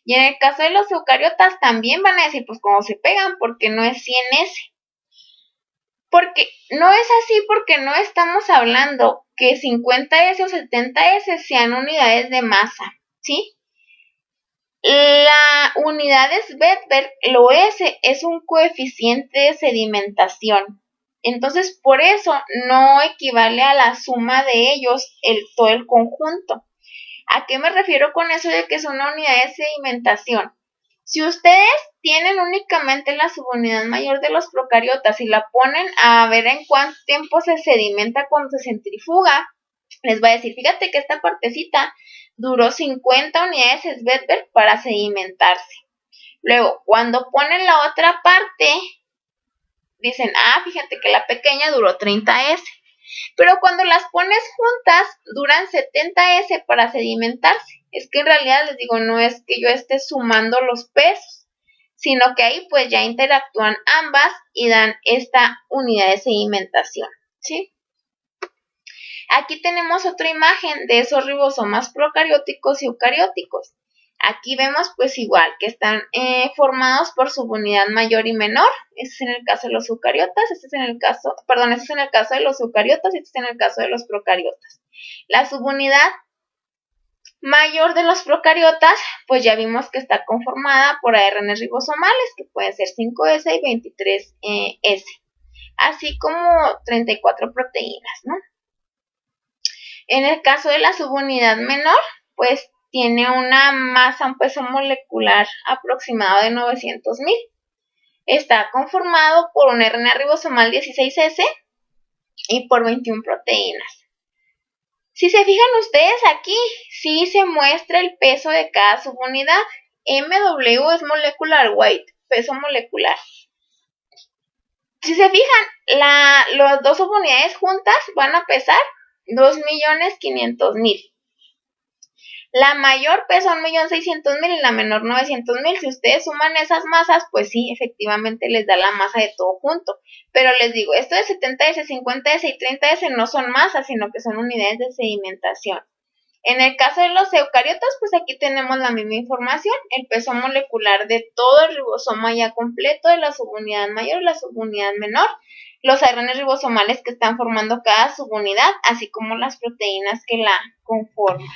Y en el caso de los eucariotas también van a decir, pues como se pegan, porque no es 100S. Porque no es así, porque no estamos hablando que 50S o 70S sean unidades de masa, ¿sí? La unidad de Svedberg, lo S, es un coeficiente de sedimentación. Entonces, por eso no equivale a la suma de ellos todo el conjunto. ¿A qué me refiero con eso de que es una unidad de sedimentación? Si ustedes tienen únicamente la subunidad mayor de los procariotas y la ponen a ver en cuánto tiempo se sedimenta cuando se centrifuga, les va a decir, fíjate que esta partecita duró 50 unidades Svedberg para sedimentarse. Luego, cuando ponen la otra parte, dicen, fíjate que la pequeña duró 30S. Pero cuando las pones juntas, duran 70S para sedimentarse. Es que en realidad les digo, no es que yo esté sumando los pesos, sino que ahí pues ya interactúan ambas y dan esta unidad de sedimentación, ¿sí? Aquí tenemos otra imagen de esos ribosomas procarióticos y eucarióticos. Aquí vemos pues igual que están formados por subunidad mayor y menor. Este es en el caso de los eucariotas, este es en el caso de los eucariotas y este es en el caso de los procariotas. La subunidad mayor de los procariotas, pues ya vimos que está conformada por ARN ribosomales, que pueden ser 5S y 23S, así como 34 proteínas, ¿no? En el caso de la subunidad menor, pues tiene una masa, un peso molecular aproximado de 900.000. Está conformado por un RNA ribosomal 16S y por 21 proteínas. Si se fijan ustedes aquí, sí se muestra el peso de cada subunidad. MW es molecular weight, peso molecular. Si se fijan, las dos subunidades juntas van a pesar 2.500.000. La mayor pesa 1.600.000 y la menor 900.000. Si ustedes suman esas masas, pues sí, efectivamente les da la masa de todo junto. Pero les digo, esto de 70S, 50S y 30S no son masas, sino que son unidades de sedimentación. En el caso de los eucariotas, pues aquí tenemos la misma información, el peso molecular de todo el ribosoma ya completo, de la subunidad mayor y la subunidad menor, los ARN ribosomales que están formando cada subunidad, así como las proteínas que la conforman.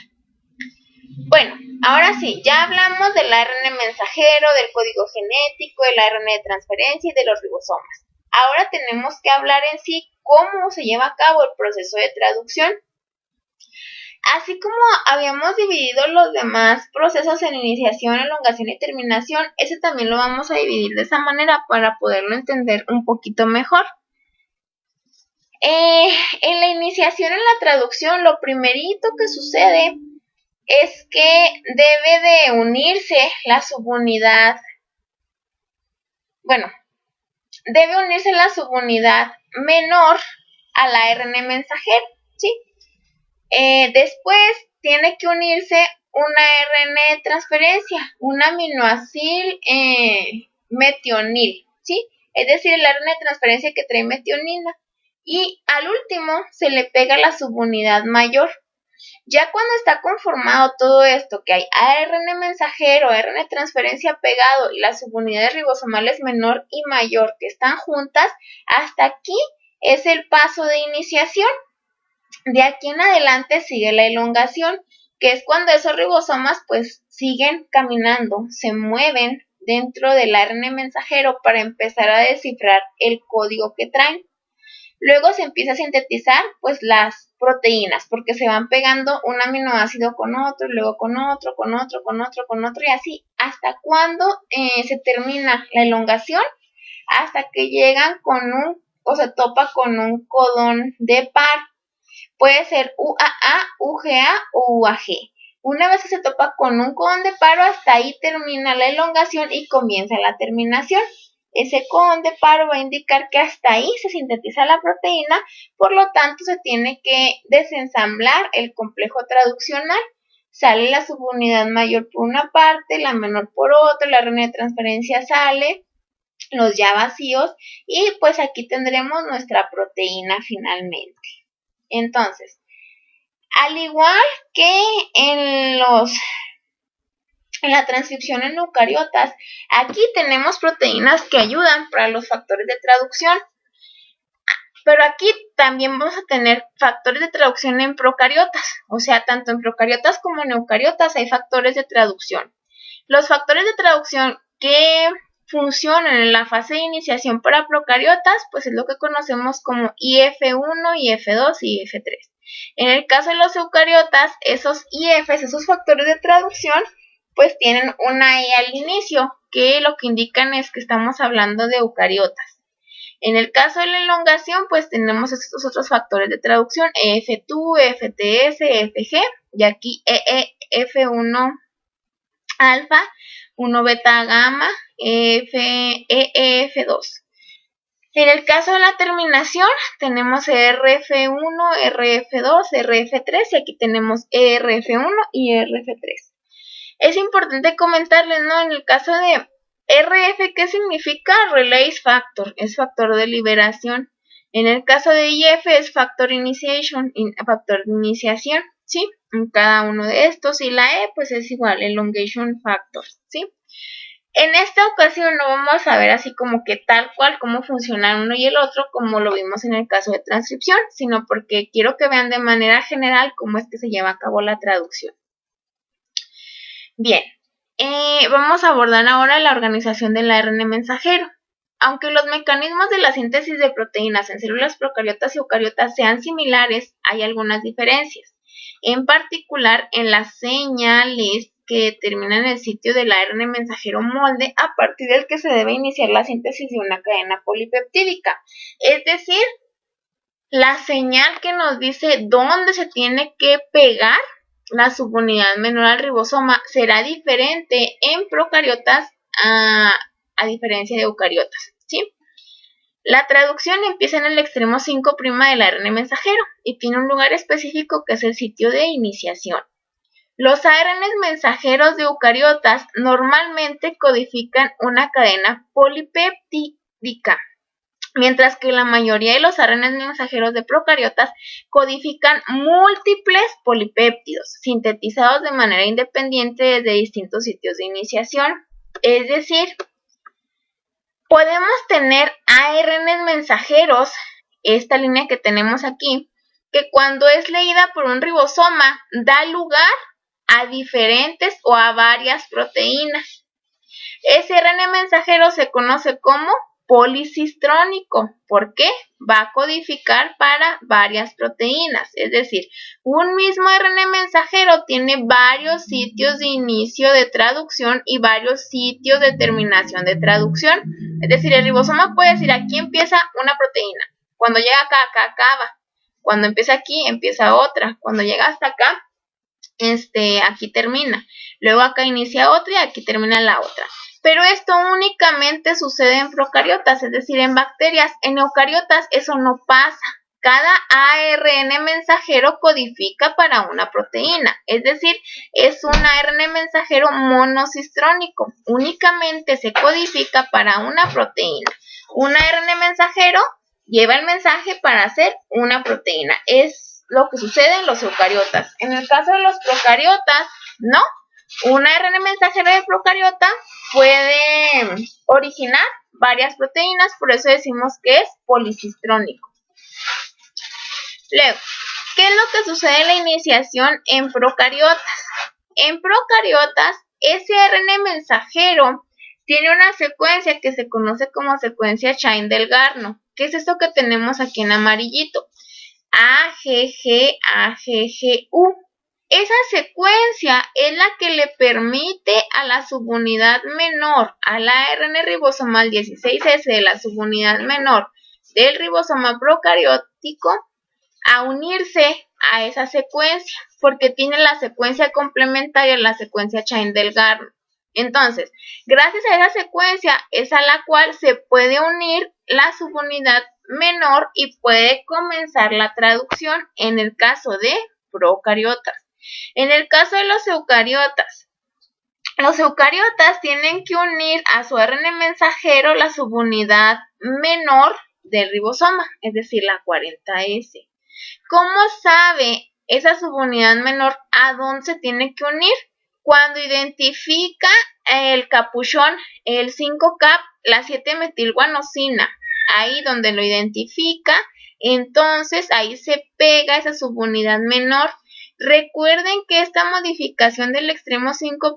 Bueno, ahora sí, ya hablamos del ARN mensajero, del código genético, del ARN de transferencia y de los ribosomas. Ahora tenemos que hablar en sí cómo se lleva a cabo el proceso de traducción. Así como habíamos dividido los demás procesos en iniciación, elongación y terminación, ese también lo vamos a dividir de esa manera para poderlo entender un poquito mejor. En la iniciación, en la traducción, lo primerito que sucede es que debe de unirse la subunidad. Bueno, debe unirse la subunidad menor a la ARN mensajero, ¿sí? Después tiene que unirse una RN de transferencia, un aminoácido metionil, ¿sí? Es decir, el ARN de transferencia que trae metionina. Y al último se le pega la subunidad mayor. Ya cuando está conformado todo esto, que hay ARN mensajero, ARN de transferencia pegado y las subunidades ribosomales menor y mayor que están juntas, hasta aquí es el paso de iniciación. De aquí en adelante sigue la elongación, que es cuando esos ribosomas pues siguen caminando, se mueven dentro del ARN mensajero para empezar a descifrar el código que traen. Luego se empieza a sintetizar pues las proteínas, porque se van pegando un aminoácido con otro, luego con otro, con otro, con otro, con otro, y así hasta cuando se termina la elongación, hasta que llegan o se topa con un codón de par. Puede ser UAA, UGA o UAG. Una vez que se topa con un codón de paro, hasta ahí termina la elongación y comienza la terminación. Ese codón de paro va a indicar que hasta ahí se sintetiza la proteína, por lo tanto se tiene que desensamblar el complejo traduccional. Sale la subunidad mayor por una parte, la menor por otra, la RNA de transferencia sale, los ya vacíos, y pues aquí tendremos nuestra proteína finalmente. Entonces, al igual que en la transcripción en eucariotas, aquí tenemos proteínas que ayudan para los factores de traducción, pero aquí también vamos a tener factores de traducción en procariotas, o sea, tanto en procariotas como en eucariotas hay factores de traducción. Los factores de traducción que funcionan en la fase de iniciación para procariotas, pues es lo que conocemos como IF1, IF2 y IF3. En el caso de los eucariotas, esos IFs, esos factores de traducción, pues tienen una E al inicio, que lo que indican es que estamos hablando de eucariotas. En el caso de la elongación, pues tenemos estos otros factores de traducción, EF2, EFTS, EFG, y aquí EF1 alfa, 1 beta gamma, EF2. En el caso de la terminación, tenemos RF1, RF2, RF3 y aquí tenemos ERF1 y ERF3. Es importante comentarles, ¿no? En el caso de RF, ¿qué significa? Release factor, es factor de liberación. En el caso de IF es factor initiation, factor de iniciación, ¿sí? En cada uno de estos. Y la E, pues es igual, elongation factor, ¿sí? En esta ocasión no vamos a ver así como que tal cual cómo funcionan uno y el otro como lo vimos en el caso de transcripción, sino porque quiero que vean de manera general cómo es que se lleva a cabo la traducción. Bien, vamos a abordar ahora la organización del ARN mensajero. Aunque los mecanismos de la síntesis de proteínas en células procariotas y eucariotas sean similares, hay algunas diferencias. En particular, en las señales que determinan el sitio del ARN mensajero molde a partir del que se debe iniciar la síntesis de una cadena polipeptídica. Es decir, la señal que nos dice dónde se tiene que pegar la subunidad menor al ribosoma será diferente en procariotas a diferencia de eucariotas, ¿sí? La traducción empieza en el extremo 5' del ARN mensajero y tiene un lugar específico que es el sitio de iniciación. Los ARN mensajeros de eucariotas normalmente codifican una cadena polipeptídica, mientras que la mayoría de los ARN mensajeros de procariotas codifican múltiples polipéptidos, sintetizados de manera independiente desde distintos sitios de iniciación. Es decir, podemos tener ARN mensajeros, esta línea que tenemos aquí, que cuando es leída por un ribosoma da lugar a diferentes o a varias proteínas. Ese ARN mensajero se conoce como policistrónico. ¿Por qué? Va a codificar para varias proteínas. Es decir, un mismo ARN mensajero tiene varios sitios de inicio de traducción y varios sitios de terminación de traducción. Es decir, el ribosoma puede decir aquí empieza una proteína. Cuando llega acá, acá acaba. Cuando empieza aquí, empieza otra. Cuando llega hasta acá, aquí termina. Luego acá inicia otra y aquí termina la otra. Pero esto únicamente sucede en procariotas, es decir, en bacterias. En eucariotas eso no pasa. Cada ARN mensajero codifica para una proteína, es decir, es un ARN mensajero monocistrónico. Únicamente se codifica para una proteína. Un ARN mensajero lleva el mensaje para hacer una proteína. Es lo que sucede en los eucariotas. En el caso de los procariotas, no. Un ARN mensajero de procariota puede originar varias proteínas, por eso decimos que es policistrónico. Luego, ¿qué es lo que sucede en la iniciación en procariotas? En procariotas, ese ARN mensajero tiene una secuencia que se conoce como secuencia Chain-Delgarno. ¿Qué es esto que tenemos aquí en amarillito? AGG, AGGU. Esa secuencia es la que le permite a la subunidad menor, al ARN ribosomal 16S de la subunidad menor del ribosoma procariótico, a unirse a esa secuencia, porque tiene la secuencia complementaria a la secuencia Chain-Delgarno. Entonces, gracias a esa secuencia es a la cual se puede unir la subunidad menor y puede comenzar la traducción en el caso de procariotas. En el caso de los eucariotas tienen que unir a su ARN mensajero la subunidad menor del ribosoma, es decir, la 40S. ¿Cómo sabe esa subunidad menor a dónde se tiene que unir? Cuando identifica el capuchón, el 5-cap, la 7-metilguanosina, ahí donde lo identifica, entonces ahí se pega esa subunidad menor. Recuerden que esta modificación del extremo 5'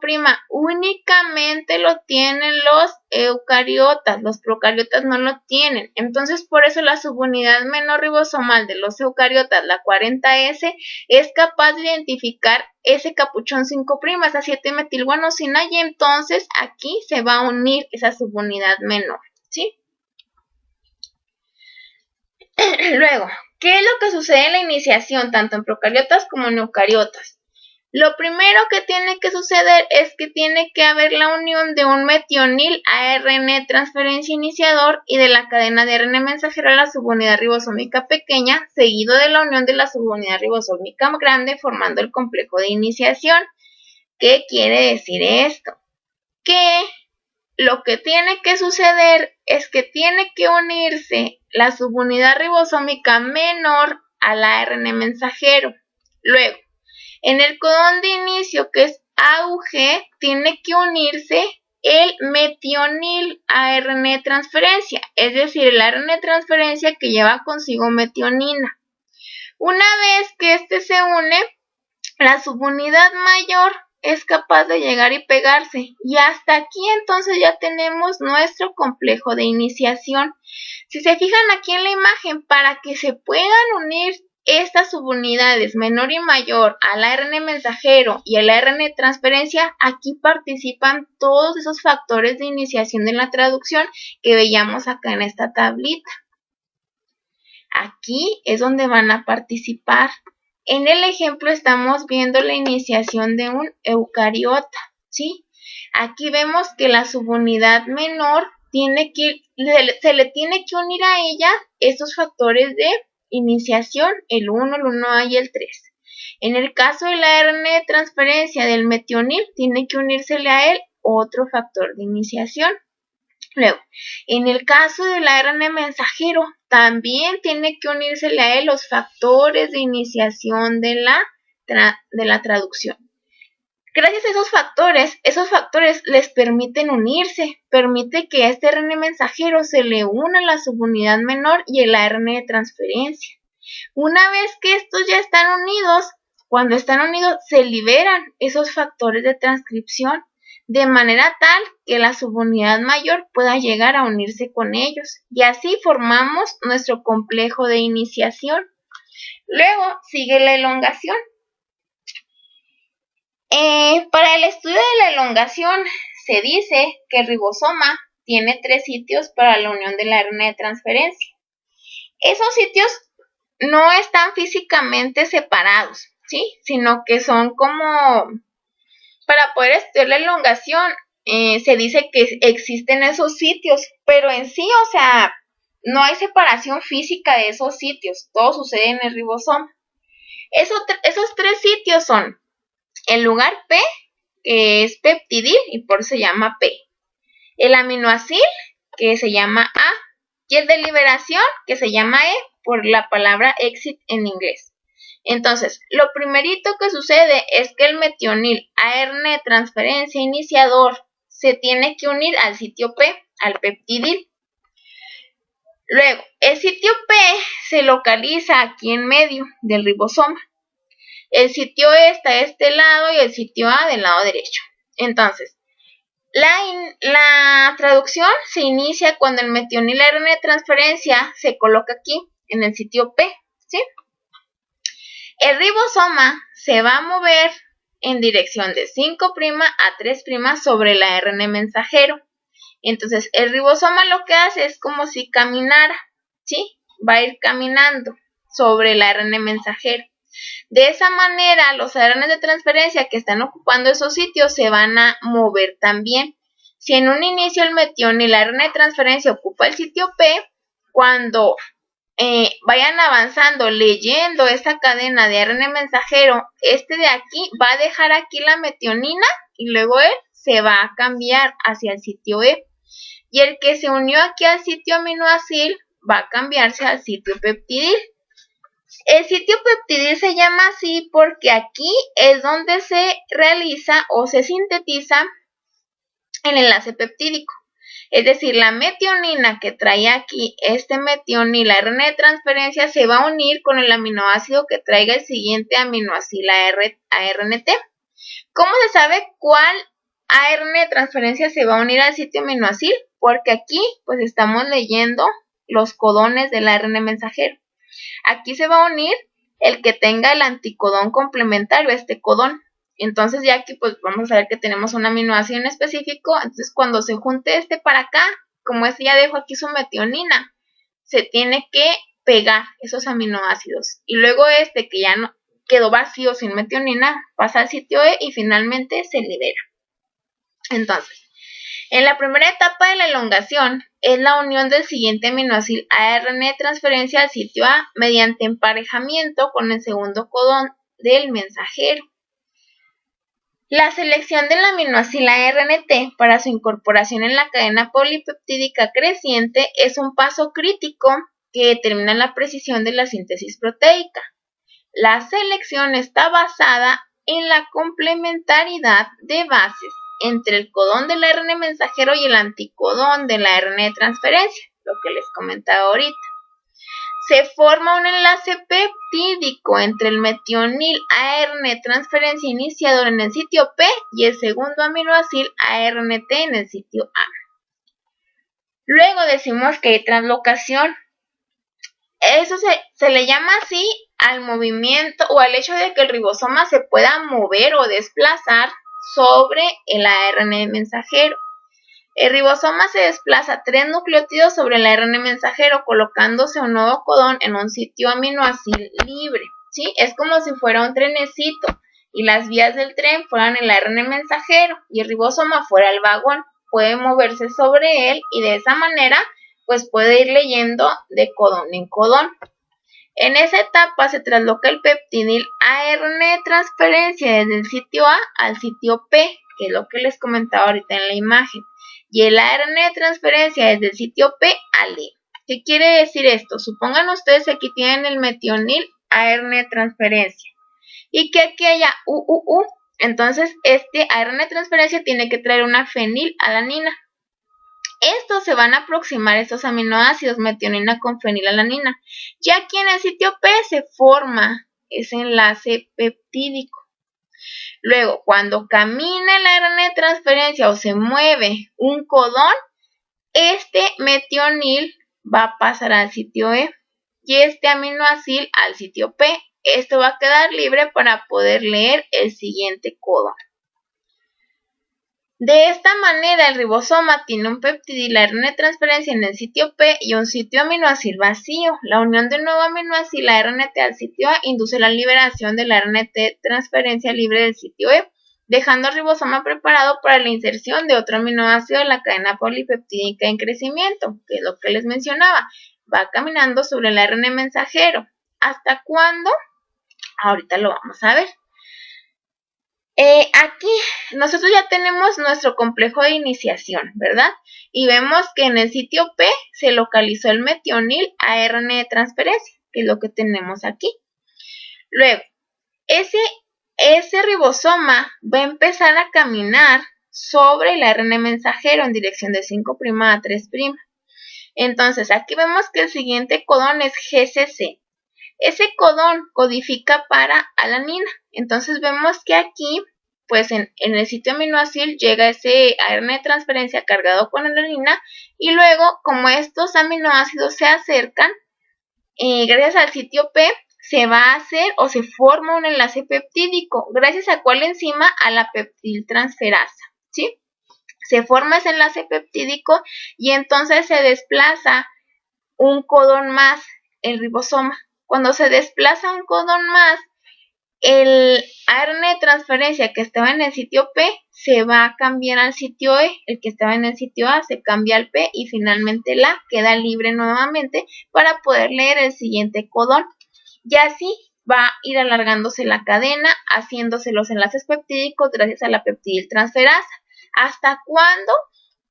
únicamente lo tienen los eucariotas, los procariotas no lo tienen. Entonces, por eso la subunidad menor ribosomal de los eucariotas, la 40S, es capaz de identificar ese capuchón 5', esa 7-metilguanosina, y entonces aquí se va a unir esa subunidad menor, ¿sí? Luego, ¿qué es lo que sucede en la iniciación, tanto en procariotas como en eucariotas? Lo primero que tiene que suceder es que tiene que haber la unión de un metionil ARN transferencia iniciador y de la cadena de ARN mensajero a la subunidad ribosómica pequeña, seguido de la unión de la subunidad ribosómica grande, formando el complejo de iniciación. ¿Qué quiere decir esto? Que lo que tiene que suceder es que tiene que unirse la subunidad ribosómica menor al ARN mensajero. Luego, en el codón de inicio, que es AUG, tiene que unirse el metionil ARN transferencia, es decir, el ARN transferencia que lleva consigo metionina. Una vez que este se une, la subunidad mayor es capaz de llegar y pegarse, y hasta aquí entonces ya tenemos nuestro complejo de iniciación. Si se fijan aquí en la imagen, para que se puedan unir estas subunidades menor y mayor al ARN mensajero y el ARN de transferencia, aquí participan todos esos factores de iniciación de la traducción que veíamos acá en esta tablita. Aquí es donde van a participar. En el ejemplo estamos viendo la iniciación de un eucariota, ¿sí? Aquí vemos que la subunidad menor se le tiene que unir a ella estos factores de iniciación, el 1, el 1A y el 3. En el caso del ARN de transferencia del metionil, tiene que unírsele a él otro factor de iniciación. Luego, en el caso del ARN mensajero, también tiene que unírsele a él los factores de iniciación de la traducción. Gracias a esos factores les permiten unirse, permite que a este ARN mensajero se le una la subunidad menor y el ARN de transferencia. Una vez que estos ya están unidos, cuando están unidos se liberan esos factores de transcripción, de manera tal que la subunidad mayor pueda llegar a unirse con ellos, y así formamos nuestro complejo de iniciación. Luego sigue la elongación. Para el estudio de la elongación se dice que el ribosoma tiene 3 sitios para la unión de la ARN de transferencia. Esos sitios no están físicamente separados, ¿sí? Sino que son como, para poder estudiar la elongación, se dice que existen esos sitios, pero en sí, o sea, no hay separación física de esos sitios, todo sucede en el ribosoma. Esos 3 sitios son el lugar P, que es peptidil y por eso se llama P, el aminoácido, que se llama A, y el de liberación, que se llama E, por la palabra exit en inglés. Entonces, lo primerito que sucede es que el metionil ARN de transferencia iniciador se tiene que unir al sitio P, al peptidil. Luego, el sitio P se localiza aquí en medio del ribosoma. El sitio E está de este lado y el sitio A del lado derecho. Entonces, la traducción se inicia cuando el metionil ARN de transferencia se coloca aquí, en el sitio P, ¿sí? El ribosoma se va a mover en dirección de 5' a 3' sobre el ARN mensajero. Entonces, el ribosoma lo que hace es como si caminara, ¿sí? Va a ir caminando sobre el ARN mensajero. De esa manera, los ARN de transferencia que están ocupando esos sitios se van a mover también. Si en un inicio el metionil ARN de transferencia ocupa el sitio P, cuando vayan avanzando leyendo esta cadena de ARN mensajero, este de aquí va a dejar aquí la metionina y luego él se va a cambiar hacia el sitio E. Y el que se unió aquí al sitio aminoácido va a cambiarse al sitio peptidil. El sitio peptidil se llama así porque aquí es donde se realiza o se sintetiza el enlace peptídico. Es decir, la metionina que trae aquí este metionil ARN de transferencia se va a unir con el aminoácido que traiga el siguiente aminoácido ARNT. ¿Cómo se sabe cuál ARN de transferencia se va a unir al sitio aminoácido? Porque aquí pues estamos leyendo los codones del ARN mensajero. Aquí se va a unir el que tenga el anticodón complementario a este codón. Entonces ya aquí pues vamos a ver que tenemos un aminoácido en específico. Entonces cuando se junte este para acá, como este ya dejo aquí su metionina, se tiene que pegar esos aminoácidos. Y luego este que ya no quedó vacío sin metionina, pasa al sitio E y finalmente se libera. Entonces, en la primera etapa de la elongación es la unión del siguiente aminoácido ARN de transferencia al sitio A mediante emparejamiento con el segundo codón del mensajero. La selección del aminoácido ARNT para su incorporación en la cadena polipeptídica creciente es un paso crítico que determina la precisión de la síntesis proteica. La selección está basada en la complementariedad de bases entre el codón del ARN mensajero y el anticodón del ARN de transferencia, lo que les comentaba ahorita. Se forma un enlace peptídico entre el metionil ARN de transferencia iniciador en el sitio P y el segundo aminoácido ARNT en el sitio A. Luego decimos que hay translocación. Eso se le llama así al movimiento o al hecho de que el ribosoma se pueda mover o desplazar sobre el ARN mensajero. El ribosoma se desplaza 3 nucleótidos sobre el ARN mensajero colocándose un nuevo codón en un sitio aminoácido libre, ¿sí? Es como si fuera un trenecito y las vías del tren fueran el ARN mensajero y el ribosoma fuera el vagón. Puede moverse sobre él y de esa manera pues puede ir leyendo de codón en codón. En esa etapa se trasloca el peptidil ARN de transferencia desde el sitio A al sitio P, que es lo que les comentaba ahorita en la imagen, y el ARN de transferencia desde el sitio P al E. ¿Qué quiere decir esto? Supongan ustedes que aquí tienen el metionil ARN de transferencia y que aquí haya UUU. Entonces este ARN de transferencia tiene que traer una fenilalanina. Estos se van a aproximar estos aminoácidos metionina con fenilalanina. Y aquí en el sitio P se forma ese enlace peptídico. Luego, cuando camina el ARN de transferencia o se mueve un codón, este metionil va a pasar al sitio E y este aminoácido al sitio P. Esto va a quedar libre para poder leer el siguiente codón. De esta manera, el ribosoma tiene un peptidil ARN de transferencia en el sitio P y un sitio aminoácido vacío. La unión de un nuevo aminoácido ARNT al sitio A induce la liberación del ARNT transferencia libre del sitio E dejando el ribosoma preparado para la inserción de otro aminoácido en la cadena polipeptídica en crecimiento, que es lo que les mencionaba. Va caminando sobre el ARN mensajero. ¿Hasta cuándo? Ahorita lo vamos a ver. Aquí nosotros ya tenemos nuestro complejo de iniciación, ¿verdad? Y vemos que en el sitio P se localizó el metionil ARN de transferencia, que es lo que tenemos aquí. Luego, ese ribosoma va a empezar a caminar sobre el ARN mensajero en dirección de 5' a 3'. Entonces, aquí vemos que el siguiente codón es GCC. Ese codón codifica para alanina. Entonces vemos que aquí, pues en el sitio aminoácido llega ese ARN de transferencia cargado con alanina y luego, como estos aminoácidos se acercan, gracias al sitio P, se va a hacer o se forma un enlace peptídico. ¿Gracias a cuál enzima? A la peptiltransferasa, ¿sí? Se forma ese enlace peptídico y entonces se desplaza un codón más, el ribosoma. Cuando se desplaza un codón más, el ARN de transferencia que estaba en el sitio P se va a cambiar al sitio E, el que estaba en el sitio A se cambia al P y finalmente el A queda libre nuevamente para poder leer el siguiente codón. Y así va a ir alargándose la cadena, haciéndose los enlaces peptídicos gracias a la peptidiltransferasa. ¿Hasta cuándo?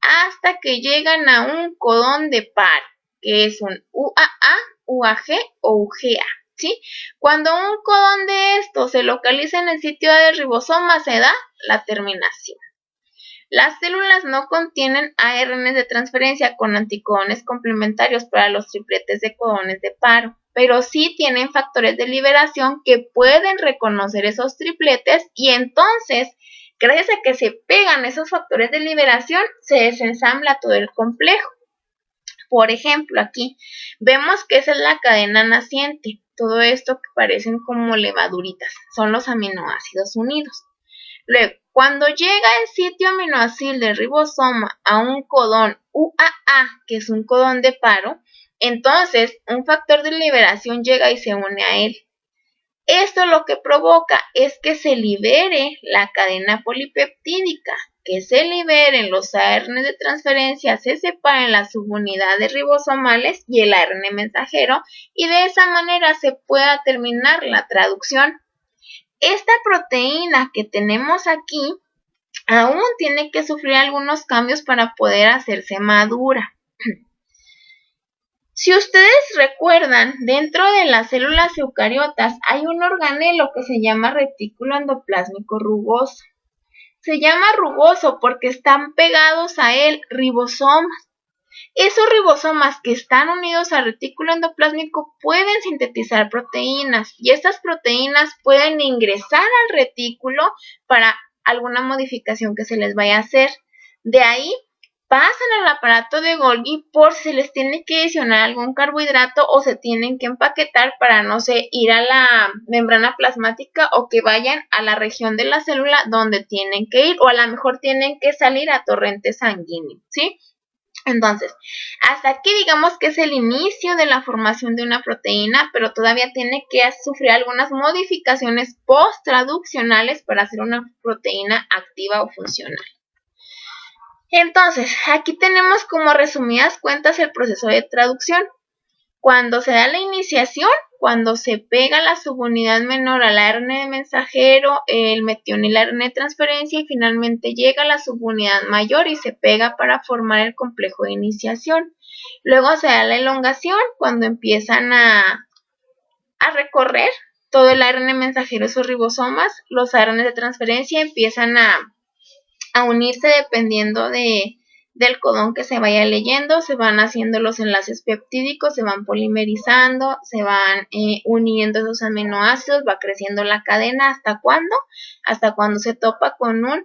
Hasta que llegan a un codón de paro, que es un UAA, UAG o UGA, ¿sí? Cuando un codón de estos se localiza en el sitio A del ribosoma, se da la terminación. Las células no contienen ARN de transferencia con anticodones complementarios para los tripletes de codones de paro, pero sí tienen factores de liberación que pueden reconocer esos tripletes y entonces, gracias a que se pegan esos factores de liberación, se desensambla todo el complejo. Por ejemplo, aquí vemos que esa es la cadena naciente. Todo esto que parecen como levaduritas son los aminoácidos unidos. Luego, cuando llega el sitio aminoácido del ribosoma a un codón UAA, que es un codón de paro, entonces un factor de liberación llega y se une a él. Esto lo que provoca es que se libere la cadena polipeptídica, que se liberen los ARN de transferencia, se separen las subunidades ribosomales y el ARN mensajero y de esa manera se pueda terminar la traducción. Esta proteína que tenemos aquí aún tiene que sufrir algunos cambios para poder hacerse madura. Si ustedes recuerdan, dentro de las células eucariotas hay un organelo que se llama retículo endoplásmico rugoso. Se llama rugoso porque están pegados a él ribosomas. Esos ribosomas que están unidos al retículo endoplásmico pueden sintetizar proteínas y estas proteínas pueden ingresar al retículo para alguna modificación que se les vaya a hacer. De ahí pasan al aparato de Golgi por si se les tiene que adicionar algún carbohidrato o se tienen que empaquetar para, no sé, ir a la membrana plasmática o que vayan a la región de la célula donde tienen que ir o a lo mejor tienen que salir a torrente sanguíneo, ¿sí? Entonces, hasta aquí digamos que es el inicio de la formación de una proteína, pero todavía tiene que sufrir algunas modificaciones post-traduccionales para hacer una proteína activa o funcional. Entonces, aquí tenemos como resumidas cuentas el proceso de traducción. Cuando se da la iniciación, cuando se pega la subunidad menor al ARN de mensajero, el metionil ARN de transferencia y finalmente llega la subunidad mayor y se pega para formar el complejo de iniciación. Luego se da la elongación cuando empiezan a recorrer todo el ARN mensajero, esos ribosomas, los ARN de transferencia empiezan a unirse dependiendo del codón que se vaya leyendo, se van haciendo los enlaces peptídicos, se van polimerizando, se van uniendo esos aminoácidos, va creciendo la cadena. ¿Hasta cuándo? Hasta cuando se topa con un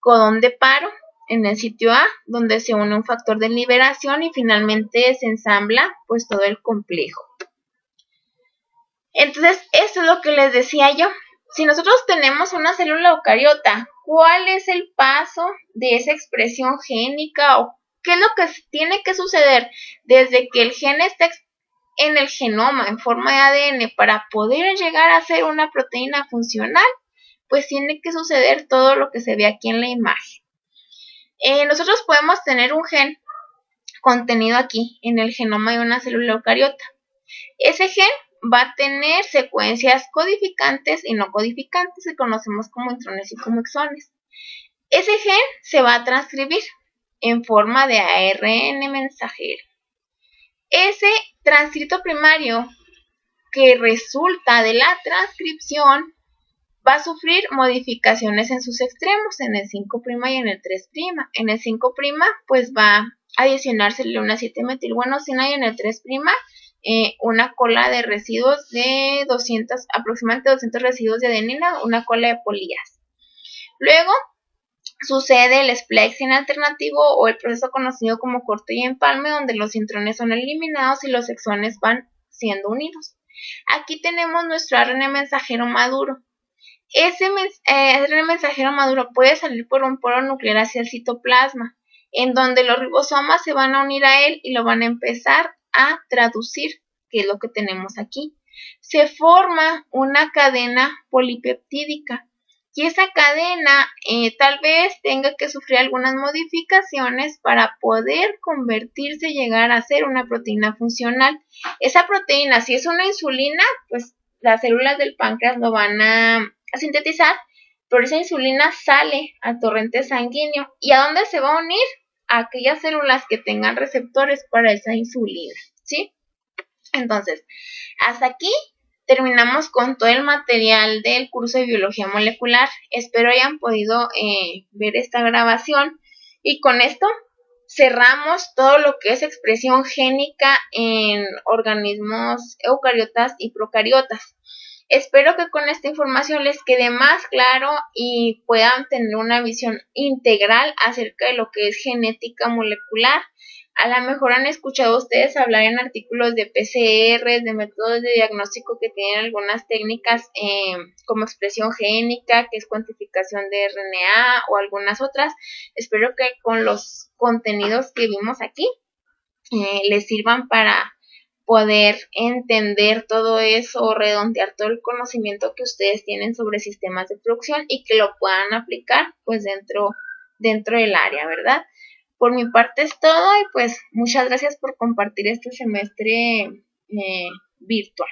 codón de paro en el sitio A, donde se une un factor de liberación y finalmente se ensambla pues todo el complejo. Entonces, esto es lo que les decía yo. Si nosotros tenemos una célula eucariota, ¿cuál es el paso de esa expresión génica o qué es lo que tiene que suceder desde que el gen está en el genoma en forma de ADN para poder llegar a ser una proteína funcional? pues tiene que suceder todo lo que se ve aquí en la imagen. Nosotros podemos tener un gen contenido aquí en el genoma de una célula eucariota. Ese gen va a tener secuencias codificantes y no codificantes que conocemos como intrones y como exones. Ese gen se va a transcribir en forma de ARN mensajero. Ese transcrito primario que resulta de la transcripción va a sufrir modificaciones en sus extremos, en el 5' y en el 3'. En el 5' pues va a adicionársele una 7-metilguanosina y en el 3' una cola de residuos de aproximadamente 200 residuos de adenina, una cola de polías. Luego sucede el splicing alternativo o el proceso conocido como corte y empalme, donde los intrones son eliminados y los exones van siendo unidos. Aquí tenemos nuestro ARN mensajero maduro. Ese ARN mensajero maduro puede salir por un poro nuclear hacia el citoplasma, en donde los ribosomas se van a unir a él y lo van a empezar a traducir, que es lo que tenemos aquí. Se forma una cadena polipeptídica y esa cadena tal vez tenga que sufrir algunas modificaciones para poder convertirse y llegar a ser una proteína funcional. Esa proteína, si es una insulina, pues las células del páncreas lo van a sintetizar, pero esa insulina sale al torrente sanguíneo. ¿Y a dónde se va a unir? A aquellas células que tengan receptores para esa insulina, ¿sí? Entonces, hasta aquí terminamos con todo el material del curso de biología molecular. Espero hayan podido ver esta grabación y con esto cerramos todo lo que es expresión génica en organismos eucariotas y procariotas. Espero que con esta información les quede más claro y puedan tener una visión integral acerca de lo que es genética molecular. A lo mejor han escuchado ustedes hablar en artículos de PCR, de métodos de diagnóstico que tienen algunas técnicas como expresión génica, que es cuantificación de RNA o algunas otras. Espero que con los contenidos que vimos aquí les sirvan para poder entender todo eso o redondear todo el conocimiento que ustedes tienen sobre sistemas de producción y que lo puedan aplicar pues dentro del área, ¿verdad? Por mi parte es todo y pues muchas gracias por compartir este semestre virtual.